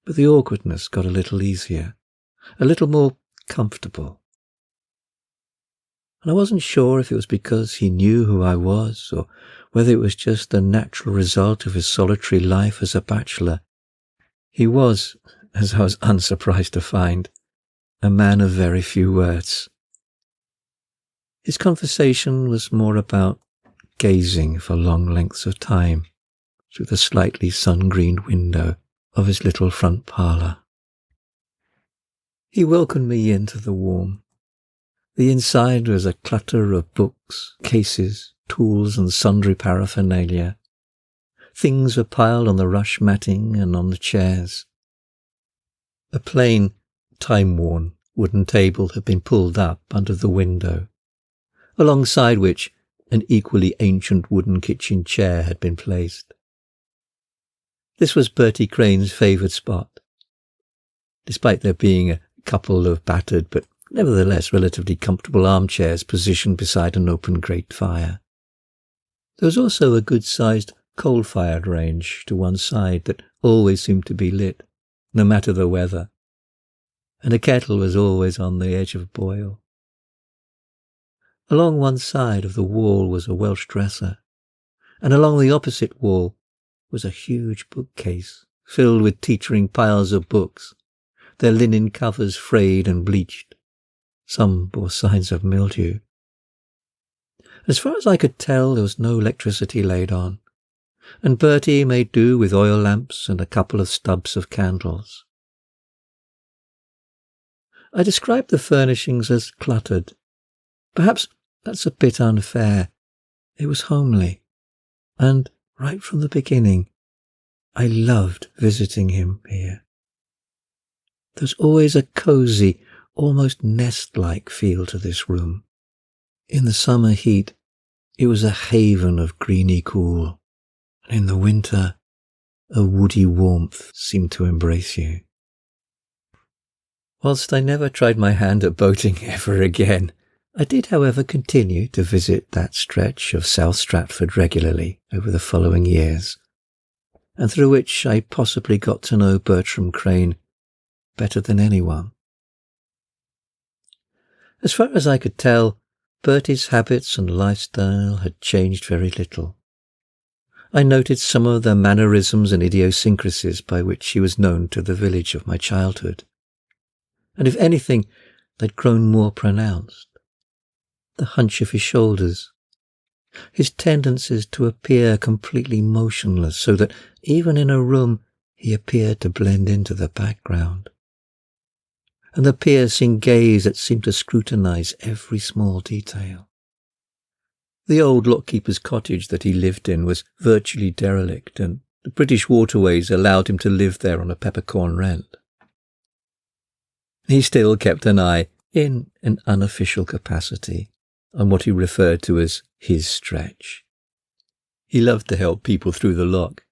But the awkwardness got a little easier, a little more comfortable. And I wasn't sure if it was because he knew who I was, or whether it was just the natural result of his solitary life as a bachelor. He was, as I was unsurprised to find, a man of very few words. His conversation was more about gazing for long lengths of time through the slightly sun-greened window of his little front parlour. He welcomed me into the warm. The inside was a clutter of books, cases, tools and sundry paraphernalia. Things were piled on the rush matting and on the chairs. A plain, time-worn wooden table had been pulled up under the window, alongside which an equally ancient wooden kitchen chair had been placed. This was Bertie Crane's favoured spot, despite there being a couple of battered but nevertheless relatively comfortable armchairs positioned beside an open grate fire. There was also a good-sized coal-fired range to one side that always seemed to be lit, no matter the weather, and a kettle was always on the edge of a boil. Along one side of the wall was a Welsh dresser, and along the opposite wall was a huge bookcase filled with teetering piles of books, their linen covers frayed and bleached. Some bore signs of mildew. As far as I could tell, there was no electricity laid on, and Bertie made do with oil lamps and a couple of stubs of candles. I described the furnishings as cluttered. Perhaps that's a bit unfair. It was homely, and right from the beginning, I loved visiting him here. There's always a cosy, almost nest-like feel to this room. In the summer heat, it was a haven of greeny cool, and in the winter, a woody warmth seemed to embrace you. Whilst I never tried my hand at boating ever again, I did, however, continue to visit that stretch of South Stratford regularly over the following years, and through which I possibly got to know Bertram Crane better than anyone. As far as I could tell, Bertie's habits and lifestyle had changed very little. I noted some of the mannerisms and idiosyncrasies by which he was known to the village of my childhood, and if anything, they'd grown more pronounced. The hunch of his shoulders, his tendencies to appear completely motionless so that even in a room he appeared to blend into the background, and the piercing gaze that seemed to scrutinize every small detail. The old lockkeeper's cottage that he lived in was virtually derelict, and the British waterways allowed him to live there on a peppercorn rent. He still kept an eye, in an unofficial capacity, on what he referred to as his stretch. He loved to help people through the lock.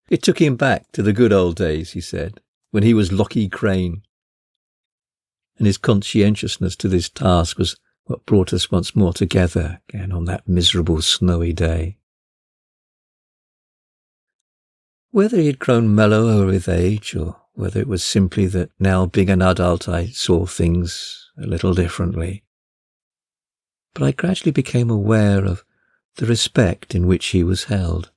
It took him back to the good old days, he said, when he was Lockie Crane. And his conscientiousness to this task was what brought us once more together again on that miserable snowy day. Whether he had grown mellower with age, or whether it was simply that now being an adult I saw things a little differently, but I gradually became aware of the respect in which he was held.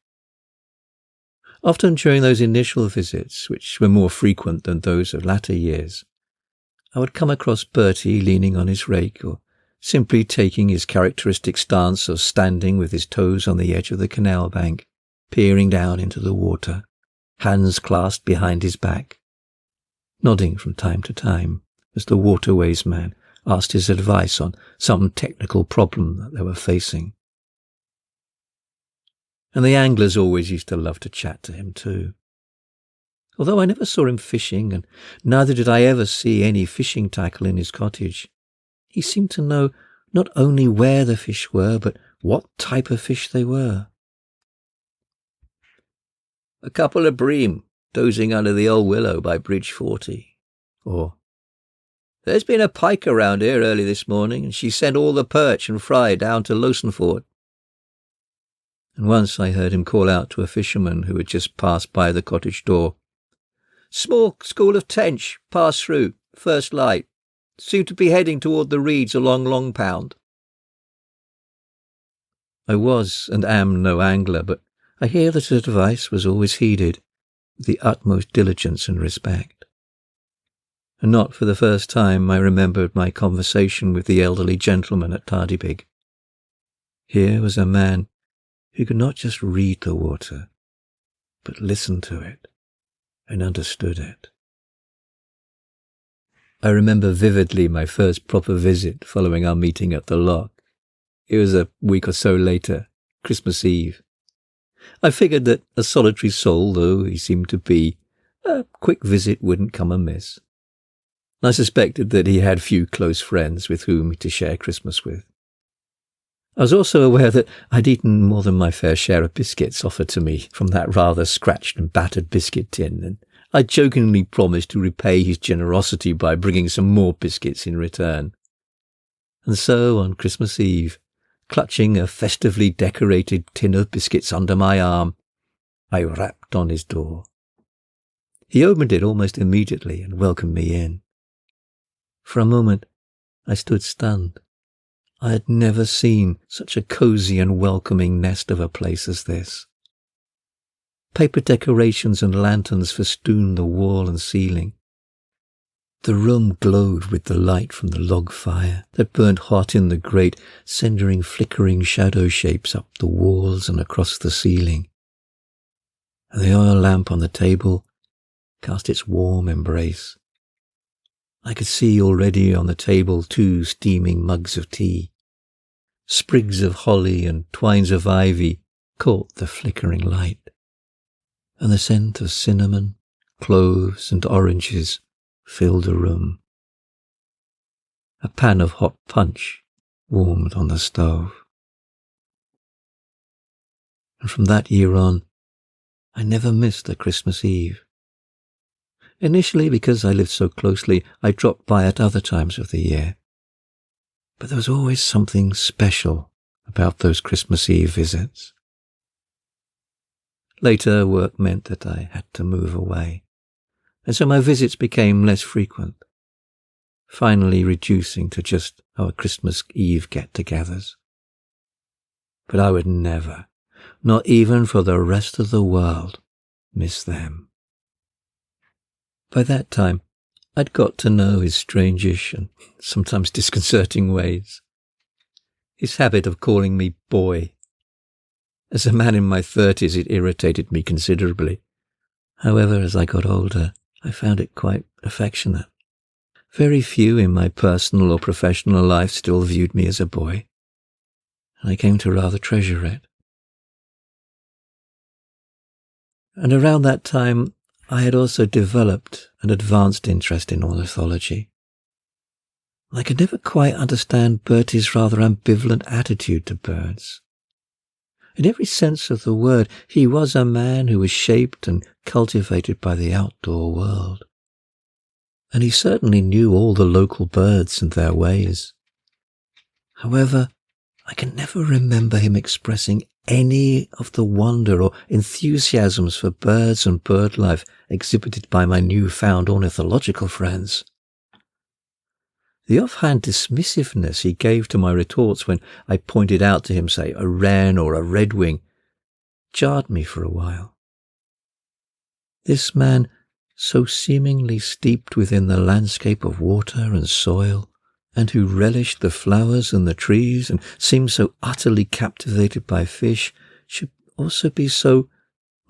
Often during those initial visits, which were more frequent than those of latter years, I would come across Bertie leaning on his rake, or simply taking his characteristic stance of standing with his toes on the edge of the canal bank, peering down into the water, hands clasped behind his back, nodding from time to time as the waterways man asked his advice on some technical problem that they were facing. And the anglers always used to love to chat to him too. although I never saw him fishing, and neither did I ever see any fishing tackle in his cottage. He seemed to know not only where the fish were, but what type of fish they were. "A couple of bream dozing under the old willow by Bridge 40. Or, "There's been a pike around here early this morning, and she sent all the perch and fry down to Lowsonford." And once I heard him call out to a fisherman who had just passed by the cottage door, "Small school of tench, pass through, first light. Seem to be heading toward the reeds along Long Pound." I was and am no angler, but I hear that advice was always heeded with the utmost diligence and respect. And not for the first time I remembered my conversation with the elderly gentleman at Tardybig. Here was a man who could not just read the water, but listen to it and understood it. I remember vividly my first proper visit following our meeting at the lock. It was a week or so later, Christmas Eve. I figured that, a solitary soul though he seemed to be, a quick visit wouldn't come amiss. I suspected that he had few close friends with whom to share Christmas with. I was also aware that I'd eaten more than my fair share of biscuits offered to me from that rather scratched and battered biscuit tin, and I jokingly promised to repay his generosity by bringing some more biscuits in return. And so, on Christmas Eve, clutching a festively decorated tin of biscuits under my arm, I rapped on his door. He opened it almost immediately and welcomed me in. For a moment, I stood stunned. I had never seen such a cosy and welcoming nest of a place as this. Paper decorations and lanterns festooned the wall and ceiling. The room glowed with the light from the log fire that burned hot in the grate, sending flickering shadow shapes up the walls and across the ceiling. And the oil lamp on the table cast its warm embrace. I could see already on the table 2 steaming mugs of tea. Sprigs of holly and twines of ivy caught the flickering light, and the scent of cinnamon, cloves and oranges filled the room. A pan of hot punch warmed on the stove. And from that year on, I never missed a Christmas Eve. Initially, because I lived so closely, I dropped by at other times of the year. But there was always something special about those Christmas Eve visits. Later, work meant that I had to move away, and so my visits became less frequent, finally reducing to just our Christmas Eve get-togethers. But I would never, not even for the rest of the world, miss them. By that time, I'd got to know his strangish and sometimes disconcerting ways. His habit of calling me boy. As a man in my 30s, it irritated me considerably. However, as I got older, I found it quite affectionate. Very few in my personal or professional life still viewed me as a boy, and I came to rather treasure it. And around that time, I had also developed an advanced interest in ornithology. I could never quite understand Bertie's rather ambivalent attitude to birds. In every sense of the word, he was a man who was shaped and cultivated by the outdoor world. And he certainly knew all the local birds and their ways. However, I can never remember him expressing any of the wonder or enthusiasms for birds and bird life exhibited by my newfound ornithological friends. The offhand dismissiveness he gave to my retorts when I pointed out to him, say, a wren or a redwing, jarred me for a while. This man, so seemingly steeped within the landscape of water and soil, and who relished the flowers and the trees and seemed so utterly captivated by fish, should also be so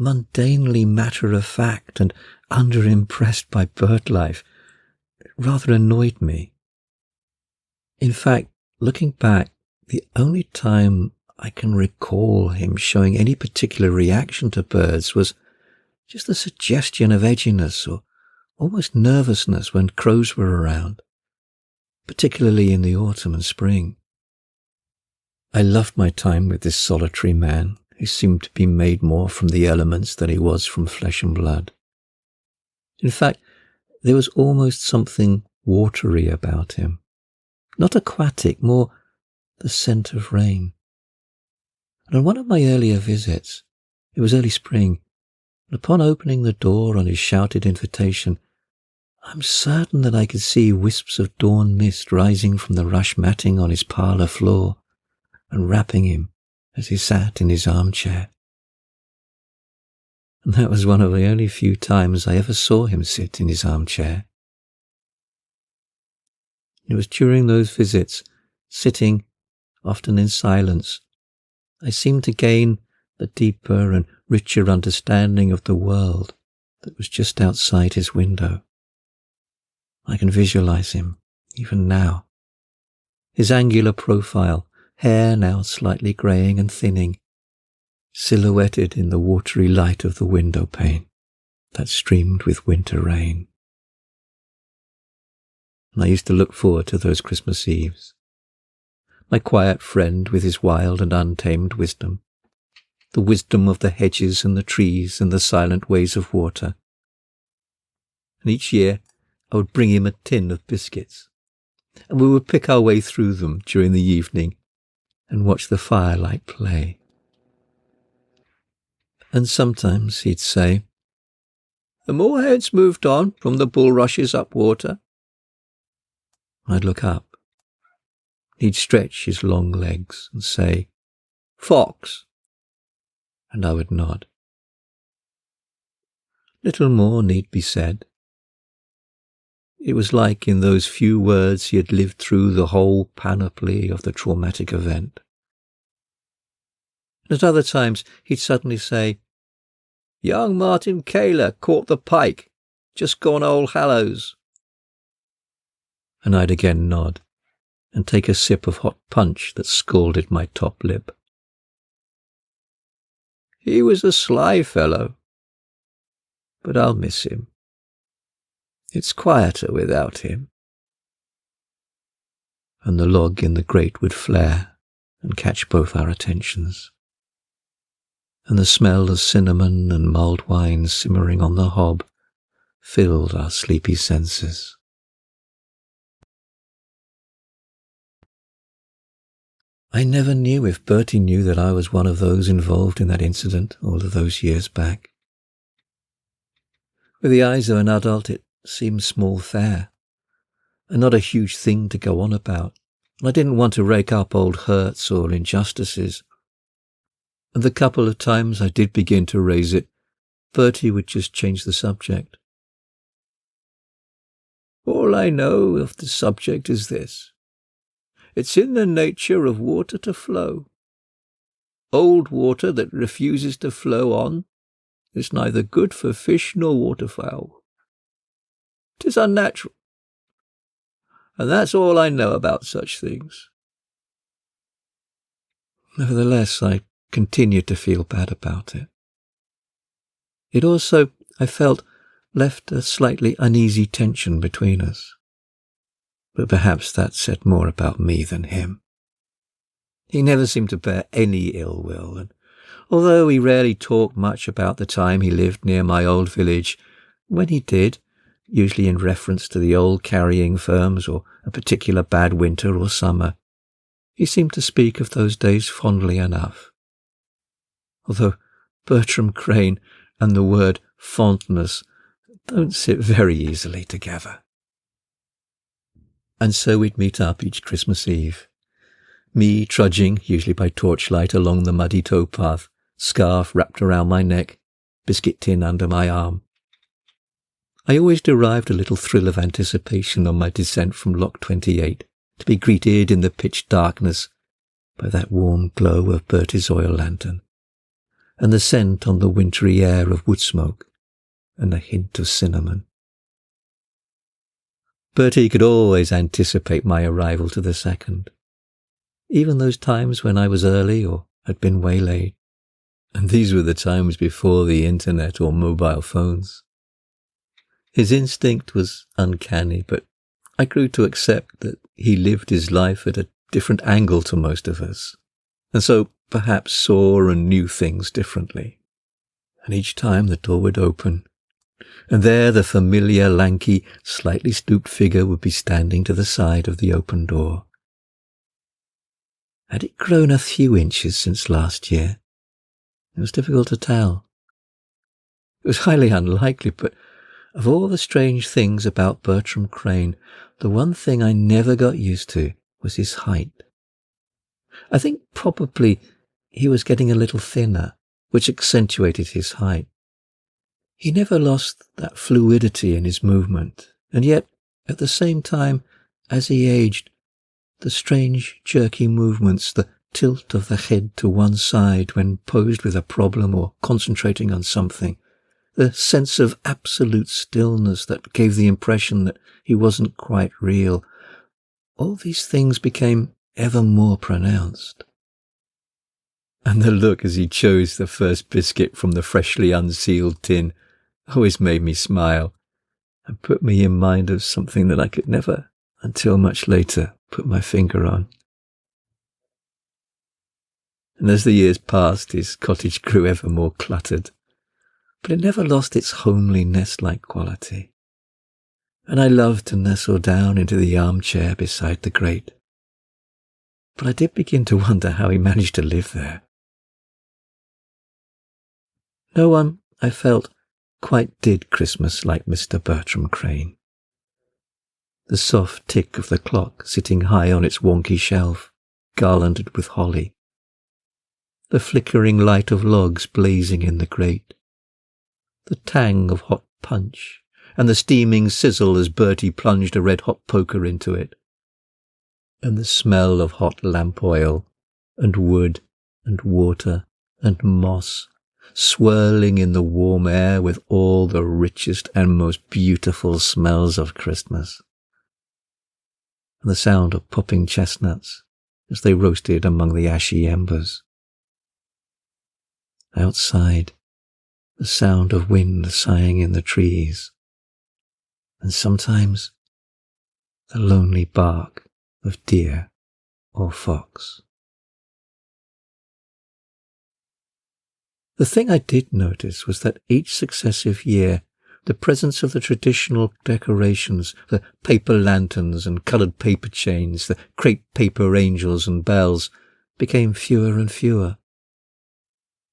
mundanely matter-of-fact and underimpressed by bird life. It rather annoyed me. In fact, looking back, the only time I can recall him showing any particular reaction to birds was just the suggestion of edginess or almost nervousness when crows were around, particularly in the autumn and spring. I loved my time with this solitary man who seemed to be made more from the elements than he was from flesh and blood. In fact, there was almost something watery about him, not aquatic, more the scent of rain. And on one of my earlier visits, it was early spring, and upon opening the door on his shouted invitation, I'm certain that I could see wisps of dawn mist rising from the rush matting on his parlour floor and wrapping him as he sat in his armchair. And that was one of the only few times I ever saw him sit in his armchair. It was during those visits, sitting, often in silence, I seemed to gain the deeper and richer understanding of the world that was just outside his window. I can visualize him, even now. His angular profile, hair now slightly greying and thinning, silhouetted in the watery light of the window pane that streamed with winter rain. And I used to look forward to those Christmas Eves. My quiet friend with his wild and untamed wisdom, the wisdom of the hedges and the trees and the silent ways of water. And each year I would bring him a tin of biscuits, and we would pick our way through them during the evening and watch the firelight play. And sometimes he'd say, "The moorhead's moved on from the bulrushes up water." I'd look up. He'd stretch his long legs and say, "Fox," and I would nod. Little more need be said. It was like in those few words he had lived through the whole panoply of the traumatic event. At other times he'd suddenly say, "Young Martin Mckellar caught the pike, just gone All Hallows." And I'd again nod and take a sip of hot punch that scalded my top lip. He was a sly fellow, but I'll miss him. It's quieter without him. And the log in the grate would flare and catch both our attentions. And the smell of cinnamon and mulled wine simmering on the hob filled our sleepy senses. I never knew if Bertie knew that I was one of those involved in that incident all of those years back. With the eyes of an adult, it seemed small fare, and not a huge thing to go on about. I didn't want to rake up old hurts or injustices. And the couple of times I did begin to raise it, Bertie would just change the subject. All I know of the subject is this. It's in the nature of water to flow. Old water that refuses to flow on is neither good for fish nor waterfowl. 'Tis unnatural. And that's all I know about such things. Nevertheless, I continued to feel bad about it. It also, I felt, left a slightly uneasy tension between us. But perhaps that said more about me than him. He never seemed to bear any ill will, and although he rarely talked much about the time he lived near my old village, when he did, usually in reference to the old carrying firms or a particular bad winter or summer, he seemed to speak of those days fondly enough. Although Bertram Crane and the word fondness don't sit very easily together. And so we'd meet up each Christmas Eve, me trudging, usually by torchlight, along the muddy towpath, scarf wrapped around my neck, biscuit tin under my arm. I always derived a little thrill of anticipation on my descent from Lock 28, to be greeted in the pitch darkness by that warm glow of Bertie's oil lantern, and the scent on the wintry air of wood smoke, and a hint of cinnamon. Bertie could always anticipate my arrival to the second, even those times when I was early or had been waylaid, And these were the times before the internet or mobile phones. His instinct was uncanny, but I grew to accept that he lived his life at a different angle to most of us, and so perhaps saw and knew things differently. And each time the door would open, and there the familiar, lanky, slightly stooped figure would be standing to the side of the open door. Had it grown a few inches since last year? It was difficult to tell. It was highly unlikely, but of all the strange things about Bertram Crane, the one thing I never got used to was his height. I think probably he was getting a little thinner, which accentuated his height. He never lost that fluidity in his movement, and yet, at the same time, as he aged, the strange jerky movements, the tilt of the head to one side when posed with a problem or concentrating on something, the sense of absolute stillness that gave the impression that he wasn't quite real, all these things became ever more pronounced. And the look as he chose the first biscuit from the freshly unsealed tin always made me smile and put me in mind of something that I could never, until much later, put my finger on. And as the years passed, his cottage grew ever more cluttered, but it never lost its homely nest-like quality. And I loved to nestle down into the armchair beside the grate. But I did begin to wonder how he managed to live there. No one, I felt, quite did Christmas like Mr. Bertram Crane. The soft tick of the clock sitting high on its wonky shelf, garlanded with holly. The flickering light of logs blazing in the grate. The tang of hot punch, and the steaming sizzle as Bertie plunged a red-hot poker into it. And the smell of hot lamp oil, and wood, and water, and moss, swirling in the warm air with all the richest and most beautiful smells of Christmas. And the sound of popping chestnuts as they roasted among the ashy embers. Outside, the sound of wind sighing in the trees, and sometimes the lonely bark of deer or fox. The thing I did notice was that each successive year the presence of the traditional decorations, the paper lanterns and coloured paper chains, the crepe paper angels and bells, became fewer and fewer.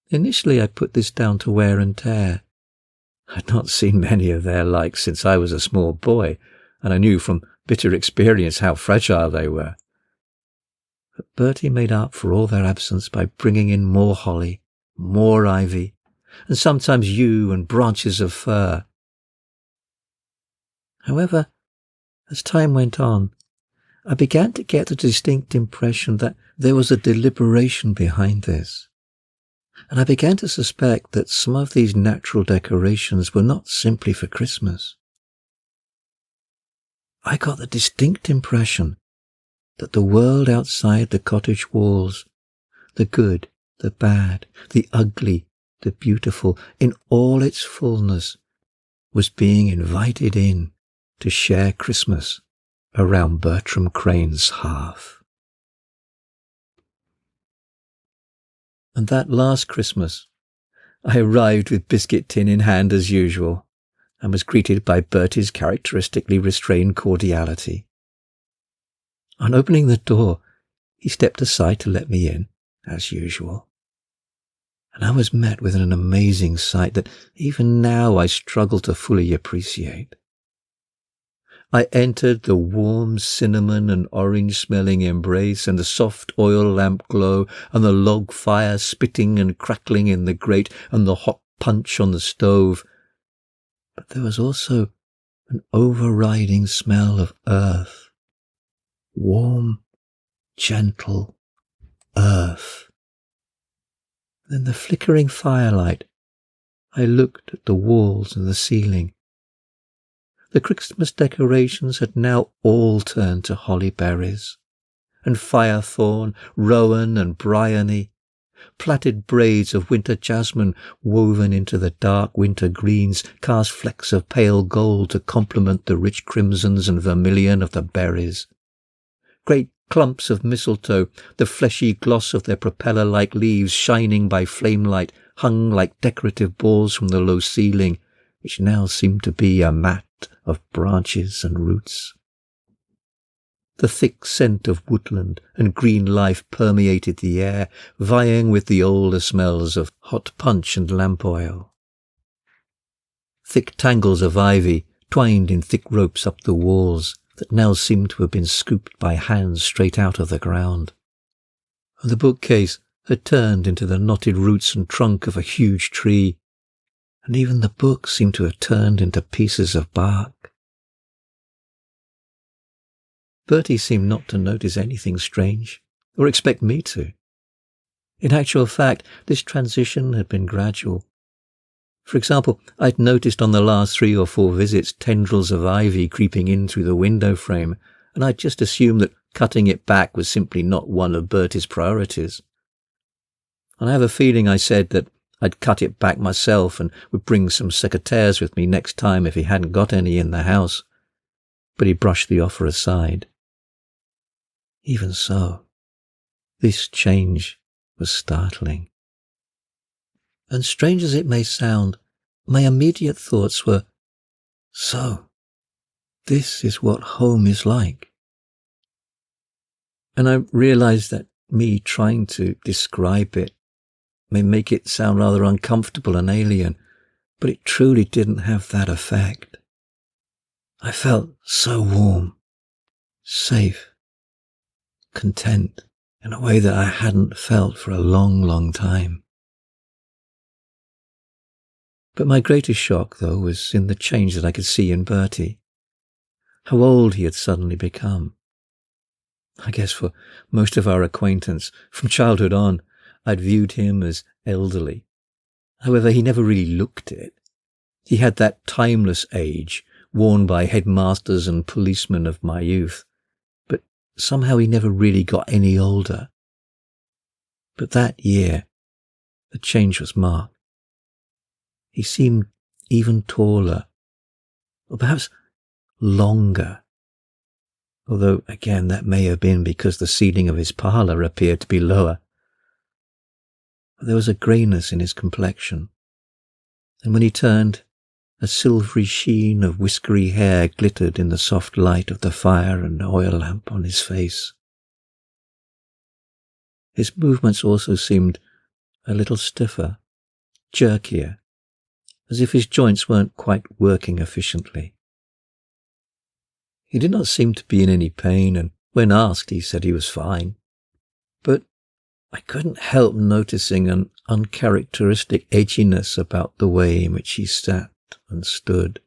Initially I put this down to wear and tear. I had not seen many of their like since I was a small boy, and I knew from bitter experience how fragile they were. But Bertie made up for all their absence by bringing in more holly, more ivy, and sometimes yew and branches of fir. However, as time went on, I began to get a distinct impression that there was a deliberation behind this, and I began to suspect that some of these natural decorations were not simply for Christmas. I got the distinct impression that the world outside the cottage walls, the good, the bad, the ugly, the beautiful, in all its fullness, was being invited in to share Christmas around Bertram Crane's hearth. And that last Christmas, I arrived with biscuit tin in hand as usual, and was greeted by Bertie's characteristically restrained cordiality. On opening the door, he stepped aside to let me in, as usual. And I was met with an amazing sight that even now I struggle to fully appreciate. I entered the warm cinnamon and orange-smelling embrace and the soft oil lamp glow and the log fire spitting and crackling in the grate and the hot punch on the stove. But there was also an overriding smell of earth. Warm, gentle earth. In the flickering firelight, I looked at the walls and the ceiling. The Christmas decorations had now all turned to holly berries, and firethorn, rowan and bryony, Plaited braids of winter jasmine woven into the dark winter greens cast flecks of pale gold to complement the rich crimsons and vermilion of the berries. Great clumps of mistletoe, the fleshy gloss of their propeller-like leaves shining by flamelight, hung like decorative balls from the low ceiling, which now seemed to be a mat of branches and roots. The thick scent of woodland and green life permeated the air, vying with the older smells of hot punch and lamp oil. Thick tangles of ivy twined in thick ropes up the walls that now seemed to have been scooped by hands straight out of the ground. And the bookcase had turned into the knotted roots and trunk of a huge tree, and even the books seemed to have turned into pieces of bark. Bertie seemed not to notice anything strange, or expect me to. In actual fact, this transition had been gradual. For example, I'd noticed on the last 3 or 4 visits tendrils of ivy creeping in through the window frame, and I'd just assumed that cutting it back was simply not one of Bertie's priorities. And I have a feeling I said that I'd cut it back myself and would bring some secateurs with me next time if he hadn't got any in the house, but he brushed the offer aside. Even so, this change was startling. And strange as it may sound, my immediate thoughts were, so, this is what home is like. And I realized that me trying to describe it may make it sound rather uncomfortable and alien, but it truly didn't have that effect. I felt so warm, safe, content in a way that I hadn't felt for a long, long time. But my greatest shock, though, was in the change that I could see in Bertie. How old he had suddenly become. I guess for most of our acquaintance, from childhood on, I'd viewed him as elderly. However, he never really looked it. He had that timeless age worn by headmasters and policemen of my youth, but somehow he never really got any older. But that year, the change was marked. He seemed even taller, or perhaps longer, although again that may have been because the ceiling of his parlour appeared to be lower. There was a greyness in his complexion, and when he turned, a silvery sheen of whiskery hair glittered in the soft light of the fire and oil lamp on his face. His movements also seemed a little stiffer, jerkier, as if his joints weren't quite working efficiently. He did not seem to be in any pain, and when asked he said he was fine. But I couldn't help noticing an uncharacteristic edginess about the way in which he sat and stood.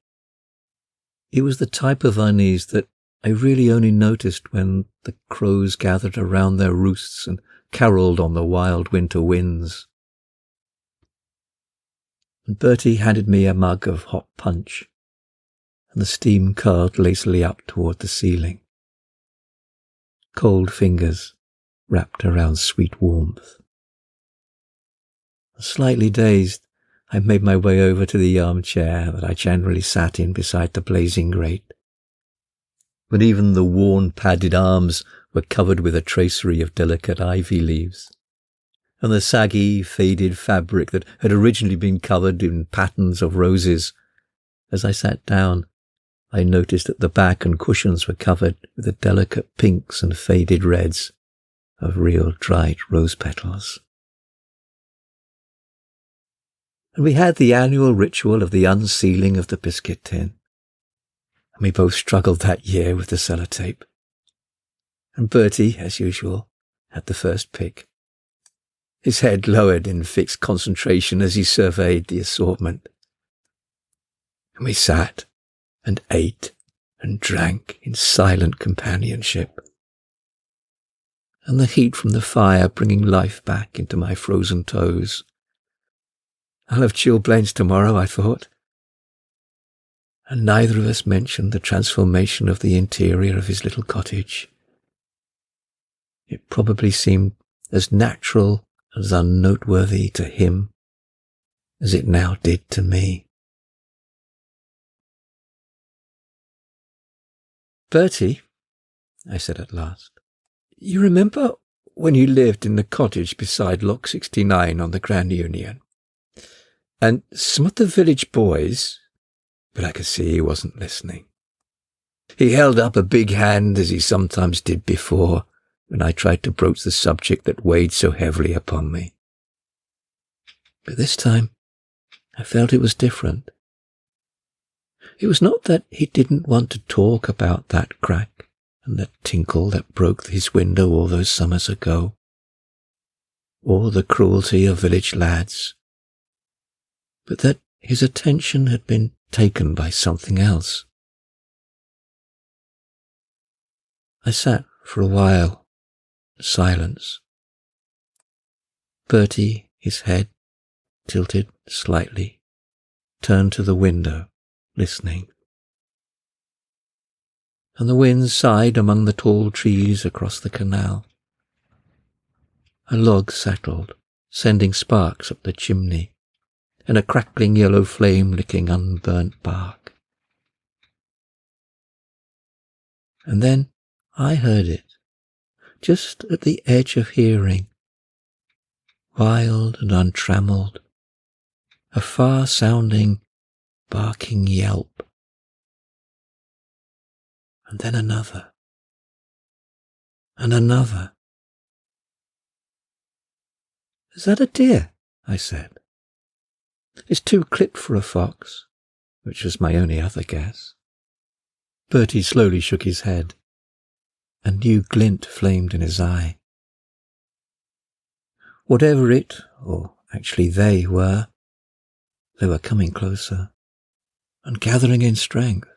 It was the type of unease that I really only noticed when the crows gathered around their roosts and carolled on the wild winter winds. And Bertie handed me a mug of hot punch, and the steam curled lazily up toward the ceiling. Cold fingers wrapped around sweet warmth. Slightly dazed, I made my way over to the armchair that I generally sat in beside the blazing grate. But even the worn, padded arms were covered with a tracery of delicate ivy leaves, and the saggy, faded fabric that had originally been covered in patterns of roses. As I sat down, I noticed that the back and cushions were covered with the delicate pinks and faded reds of real dried rose petals. And we had the annual ritual of the unsealing of the biscuit tin. And we both struggled that year with the sellotape. And Bertie, as usual, had the first pick. His head lowered in fixed concentration as he surveyed the assortment. And we sat and ate and drank in silent companionship, and the heat from the fire bringing life back into my frozen toes. I'll have chilblains tomorrow, I thought. And neither of us mentioned the transformation of the interior of his little cottage. It probably seemed as natural as unnoteworthy to him as it now did to me. "Bertie," I said at last, "you remember when you lived in the cottage beside Lock 69 on the Grand Union? And some of the village boys—" But I could see he wasn't listening. He held up a big hand, as he sometimes did before, when I tried to broach the subject that weighed so heavily upon me. But this time I felt it was different. It was not that he didn't want to talk about that crack and the tinkle that broke his window all those summers ago, or the cruelty of village lads, but that his attention had been taken by something else. I sat for a while, in silence. Bertie, his head tilted slightly, turned to the window, listening. And the wind sighed among the tall trees across the canal. A log settled, sending sparks up the chimney, and a crackling yellow flame licking unburnt bark. And then I heard it, just at the edge of hearing, wild and untrammelled, a far-sounding, barking yelp. And then another, and another. "Is that a deer?" I said. "It's too clipped for a fox," which was my only other guess. Bertie slowly shook his head. A new glint flamed in his eye. Whatever it, or actually they were coming closer, and gathering in strength.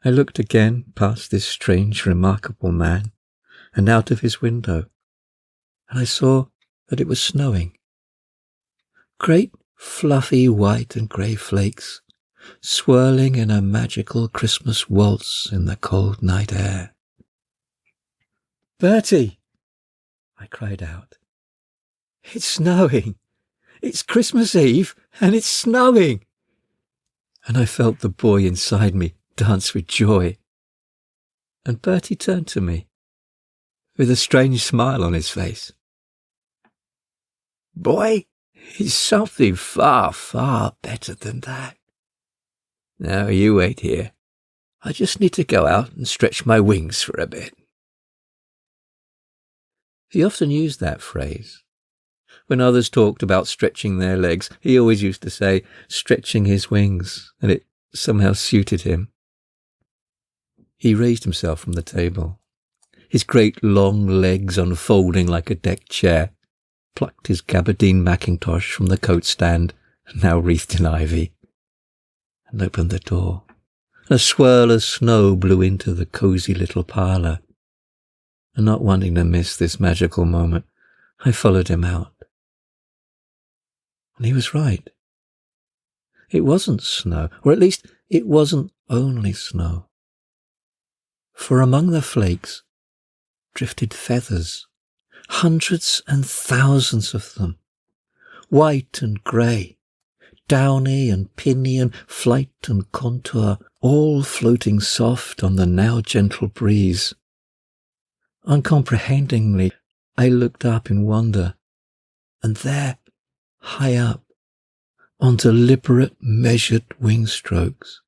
I looked again past this strange, remarkable man, and out of his window, and I saw that it was snowing. Great fluffy white and grey flakes, swirling in a magical Christmas waltz in the cold night air. "Bertie!" I cried out. "It's snowing! It's Christmas Eve, and it's snowing!" And I felt the boy inside me dance with joy. And Bertie turned to me, with a strange smile on his face. "Boy, it's something far, far better than that. Now you wait here. I just need to go out and stretch my wings for a bit." He often used that phrase. When others talked about stretching their legs, he always used to say, stretching his wings, and it somehow suited him. He raised himself from the table, his great long legs unfolding like a deck chair, plucked his gabardine mackintosh from the coat stand, now wreathed in ivy, and opened the door. A swirl of snow blew into the cosy little parlour, and not wanting to miss this magical moment, I followed him out. And he was right. It wasn't snow, or at least it wasn't only snow. For among the flakes drifted feathers, hundreds and thousands of them, white and grey, downy and pinion, flight and contour, all floating soft on the now gentle breeze. Uncomprehendingly, I looked up in wonder, and there, high up, on deliberate, measured wing strokes,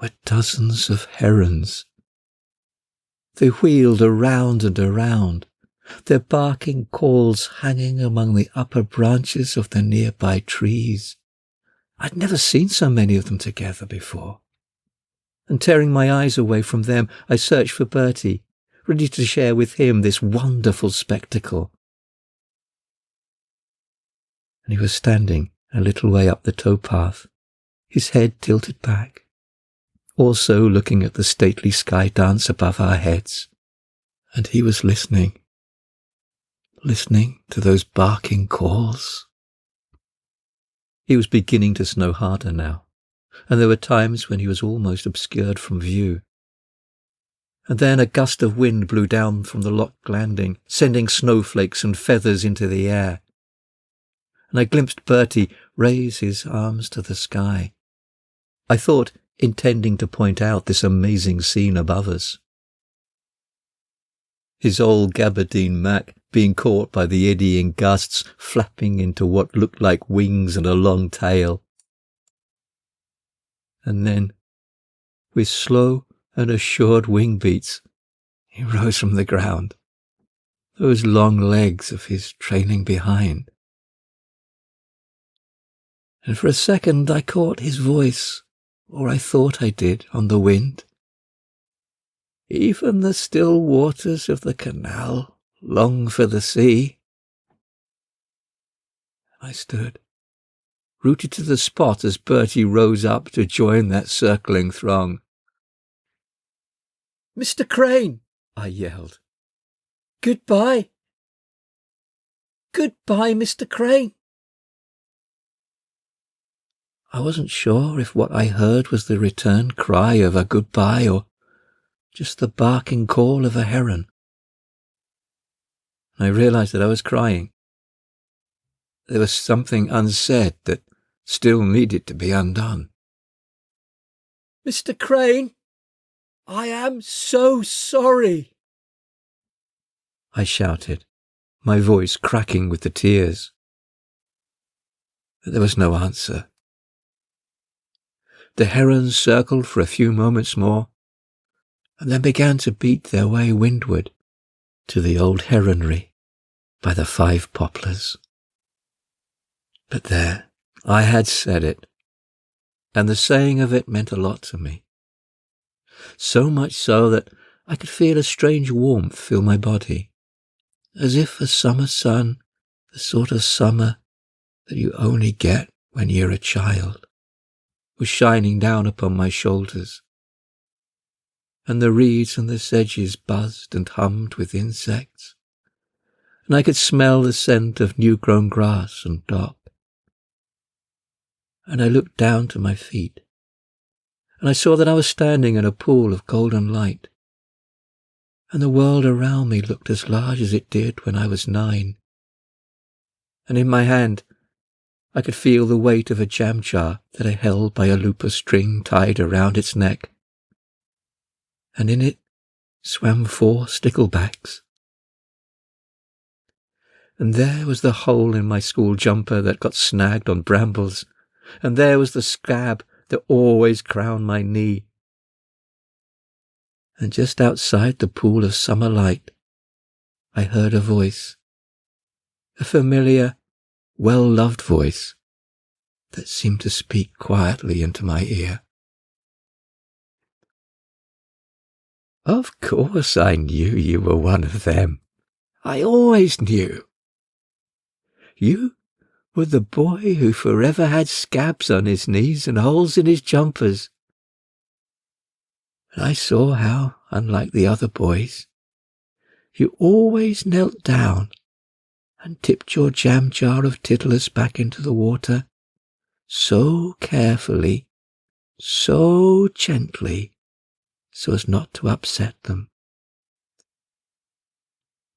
were dozens of herons. They wheeled around and around, their barking calls hanging among the upper branches of the nearby trees. I'd never seen so many of them together before. And tearing my eyes away from them, I searched for Bertie, ready to share with him this wonderful spectacle. And he was standing a little way up the towpath, his head tilted back, also looking at the stately sky dance above our heads. And he was listening to those barking calls. It was beginning to snow harder now, and there were times when he was almost obscured from view. And then a gust of wind blew down from the lock landing, sending snowflakes and feathers into the air. And I glimpsed Bertie raise his arms to the sky. I thought, intending to point out this amazing scene above us. His old gabardine Mac being caught by the eddying gusts, flapping into what looked like wings and a long tail. And then, with slow and assured wing beats, he rose from the ground, those long legs of his trailing behind. And for a second I caught his voice, or I thought I did, on the wind. Even the still waters of the canal long for the sea. I stood, rooted to the spot as Bertie rose up to join that circling throng. "Mr. Crane," I yelled. "Goodbye. Goodbye, Mr. Crane." I wasn't sure if what I heard was the return cry of a goodbye or just the barking call of a heron. I realized that I was crying. There was something unsaid that still needed to be undone. "Mr. Crane, I am so sorry," I shouted, my voice cracking with the tears. But there was no answer. The herons circled for a few moments more, and then began to beat their way windward to the old heronry by the 5 poplars. But there, I had said it, and the saying of it meant a lot to me. So much so that I could feel a strange warmth fill my body, as if a summer sun, the sort of summer that you only get when you're a child, was shining down upon my shoulders, and the reeds and the sedges buzzed and hummed with insects, and I could smell the scent of new-grown grass and dock. And I looked down to my feet, and I saw that I was standing in a pool of golden light, and the world around me looked as large as it did when I was 9. And in my hand I could feel the weight of a jam jar that I held by a loop of string tied around its neck, and in it swam 4 sticklebacks. And there was the hole in my school jumper that got snagged on brambles, and there was the scab that always crowned my knee. And just outside the pool of summer light, I heard a voice, a familiar, well-loved voice that seemed to speak quietly into my ear. "Of course I knew you were one of them. I always knew. You were the boy who forever had scabs on his knees and holes in his jumpers. And I saw how, unlike the other boys, you always knelt down and tipped your jam jar of tiddlers back into the water, so carefully, so gently, so as not to upset them.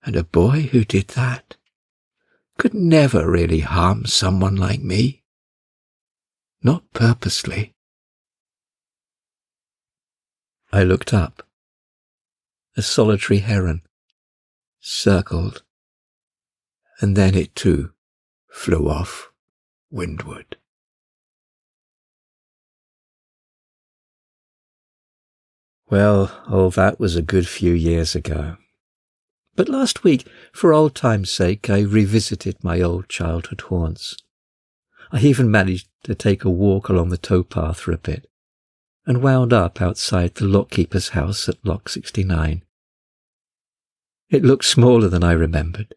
And a boy who did that could never really harm someone like me. Not purposely." I looked up. A solitary heron circled, and then it too flew off windward. Well, all that was a good few years ago. But last week, for old time's sake, I revisited my old childhood haunts. I even managed to take a walk along the towpath for a bit, and wound up outside the lockkeeper's house at Lock 69. It looked smaller than I remembered,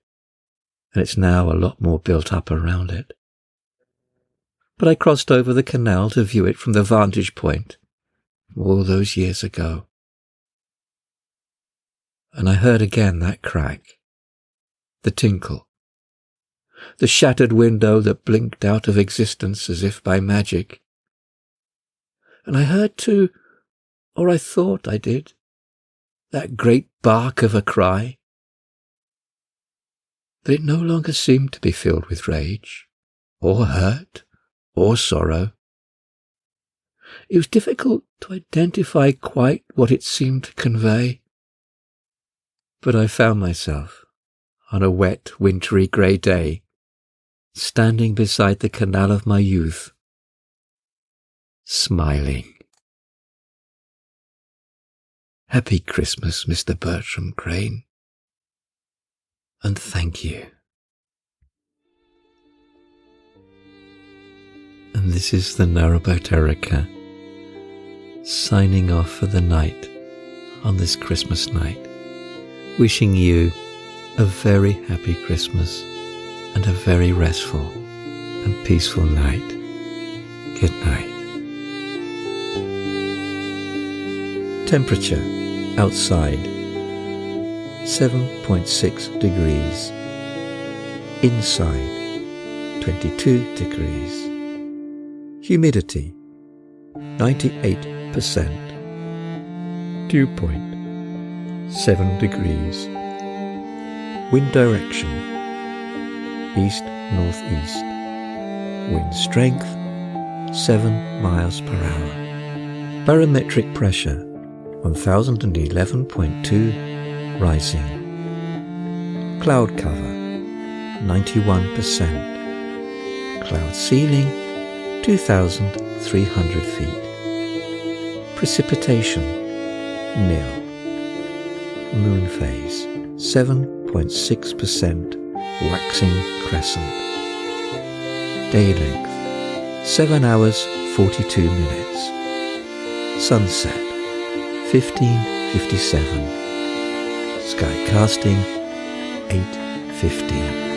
and it's now a lot more built up around it. But I crossed over the canal to view it from the vantage point all those years ago. And I heard again that crack, the tinkle, the shattered window that blinked out of existence as if by magic. And I heard too, or I thought I did, that great bark of a cry. But it no longer seemed to be filled with rage, or hurt, or sorrow. It was difficult to identify quite what it seemed to convey. But I found myself, on a wet, wintry grey day, standing beside the canal of my youth, smiling. Happy Christmas, Mr. Bertram Crane, and thank you. And this is the narrowboat Erica, signing off for the night on this Christmas night, wishing you a very happy Christmas and a very restful and peaceful night. Good night. Temperature outside 7.6 degrees, inside 22 degrees, humidity 98%, dew point 7 degrees, wind direction east-northeast, wind strength 7 miles per hour, barometric pressure 1011.2, rising, cloud cover 91%, cloud ceiling 2,300 feet, precipitation nil, moon phase 7.6%, waxing crescent, day length 7 hours 42 minutes, sunset 15:57, sky casting 8:15.